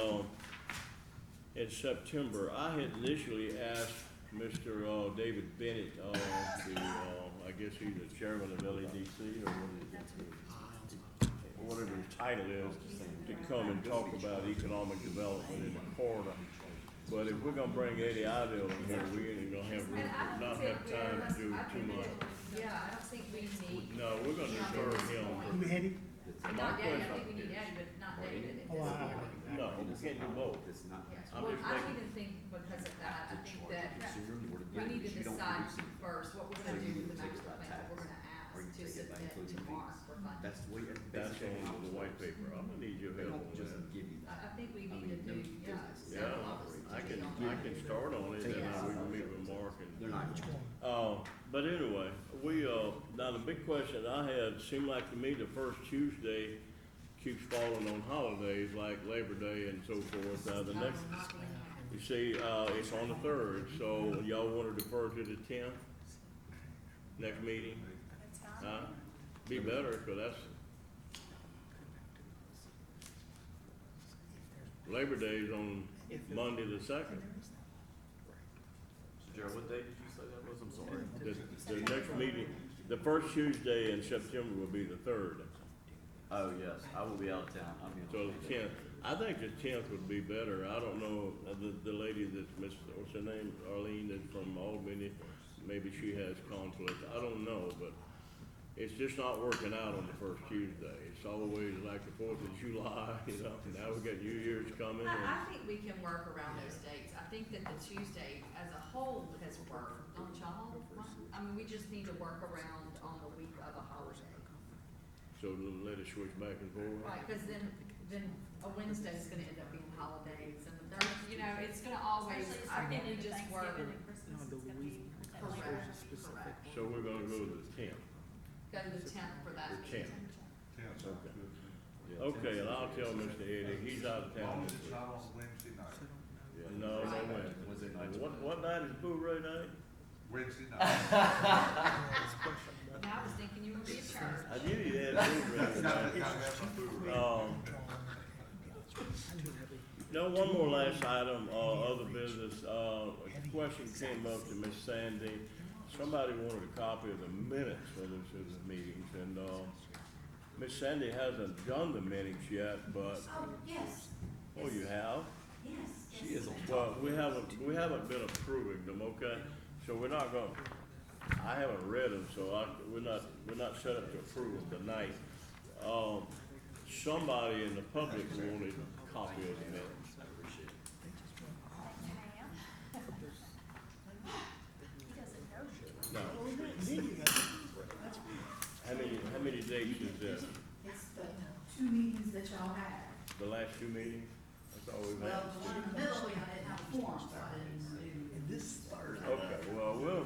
September, I had initially asked Mr. David Bennett, I guess he's the chairman of LEDC or whatever his title is, to come and talk about economic development in the corridor. But if we're gonna bring Eddie Idell in here, we ain't gonna have, And I don't not think have time to do I too think much. Yeah, I don't think we need. No, we're gonna defer him. Do we have it? My Not Daddy, I question- think we need Daddy, but not David at Oh, this I- point. No, we can't do both. It's not. I'm Well, just I don't making- even think because of that, I think that Consumer in order to we get it, need to because you don't decide produce it. first what we're So gonna you do with either the take it master by plan, what we're tax, gonna ask or you to take it by submit to including Mark fees. for funding. That's the way, That's basically how on it the white works. paper. I'm gonna need your They help don't on just that. give you that. I think we I need mean, to do, no yeah. business. several Yeah, of us to I be can, on I that. can start on it and Yeah. then we can meet with Mark and. They're not. But anyway, now the big question I had, seemed like to me the first Tuesday keeps falling on holidays like Labor Day and so forth. The I next, will not be happy. you see, it's on the 3rd, so y'all wanna defer to the 10th? Next meeting, That's fine. huh? Be better, 'cause that's, Labor Day is on Monday the 2nd. So Gerald, what day did you say that was? I'm sorry. The next meeting, the first Tuesday in September will be the 3rd. Oh, yes, I will be out of town. I'll be on So the holiday. 10th, I think the 10th would be better. I don't know, the lady that's what's her name, Arlene, that's from Albany, maybe she has conflict. I don't know, but it's just not working out on the first Tuesday. It's always like the 4th of July, you know, now we got New Year's coming and, I think we can work around those dates. I think that the Tuesday as a whole has worked, don't y'all? I mean, we just need to work around on the week of a holiday. so let it switch back and forth. Right, cause then a Wednesday's gonna end up being holidays and the Thursday, you know, it's gonna always, Especially I think we Thanksgiving just work. and Christmas, it's gonna be that Labor Day. Correct. So we're gonna go to the 10th. Go to the 10th for that. The 10th. Yeah, sounds good. Yeah, Okay, and I'll tell Mr. Eddie, he's out of As long town as this it's week. not on a Wednesday night. Yeah. No, no Right. Wednesday. Wednesday night's What night is Boo Ray night? Wednesday night. Now I was thinking you would be at church. I knew you had Boo Ray night. No, one more last item, other business, a question came up to Miss Sandy. Somebody wanted a copy of the minutes for this meetings, and, Miss Sandy hasn't done the minutes yet, but, Oh, yes, oh, you have? yes. She is on Well, we haven't been approving them, okay? So we're not gonna, I haven't read them, so we're not set up to approve them tonight. Somebody in the public wanted a copy of the minutes. He doesn't know. No. How many dates is this? It's the 2 meetings that y'all had. The last 2 meetings? That's all we've Well, had? the one in the middle, I didn't have a forum, so I didn't do. Okay, well, we'll,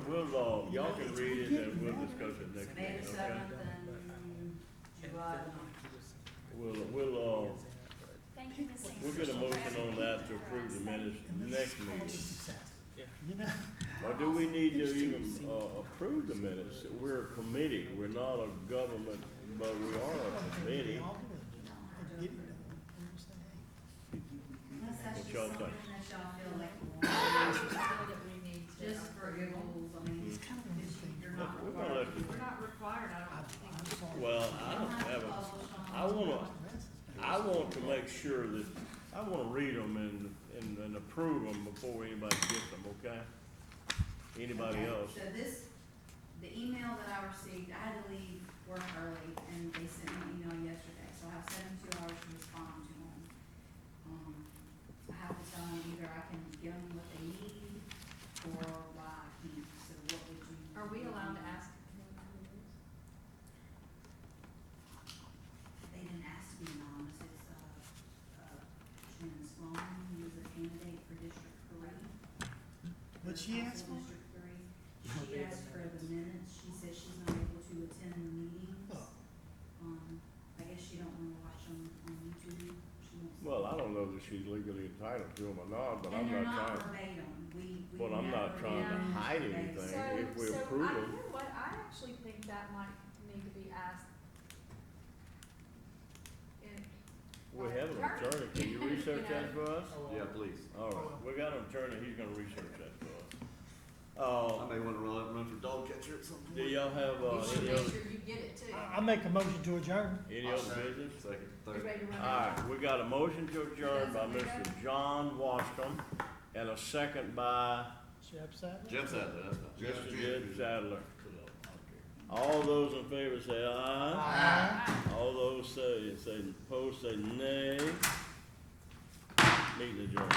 y'all can read it and we'll discuss it next May meeting, the okay? 7th and July the 9th. We'll, Thank you, Ms. Sandy. we'll get a motion on that to approve the minutes next meeting. Or do we need to even, approve the minutes? We're a committee, we're not a government, but we are a committee. Unless that's What just y'all something think? that y'all feel like you I want, feel that we need to. just for giggles, I mean, you're not We're gonna required. let We're not required, I don't think. Well, I don't have a, I want to make sure that, I wanna read them and approve them before anybody gets them, okay? Anybody Okay, else? So the email that I received, I had to leave work early, and they sent me an email yesterday, so I have 72 hours to respond to them. I have to tell them either I can give them what they need, or why I What'd she ask Council for? District 3. She asked for the minutes. She says she's not able to attend the meetings. Oh. I guess she don't wanna watch them on YouTube. She wants. Well, I don't know that she's legally entitled to them or not, but I'm And they're not not trying, verbatim. We well, I'm not never trying to get hide verbatim. anything. If we approve So, I, them. you know what, I actually think that might need to be asked. We have an attorney, can you research that for us? Yeah, please. All right, we got an attorney, he's gonna research that for us. I may wanna run for dog catcher at some point. Do y'all have, You should any make other, sure you get it too. I make a motion to adjourn. any other business? Second, You third. ready to run All out? right, we got a motion to adjourn by Yes, okay. Mr. John Washington and a second by Jeff Sadler? Jeff Sadler, that's fine. Mr. Jed Sadler. All those in favor say aye. Aye. All those say opposed say nay. Meeting adjourned.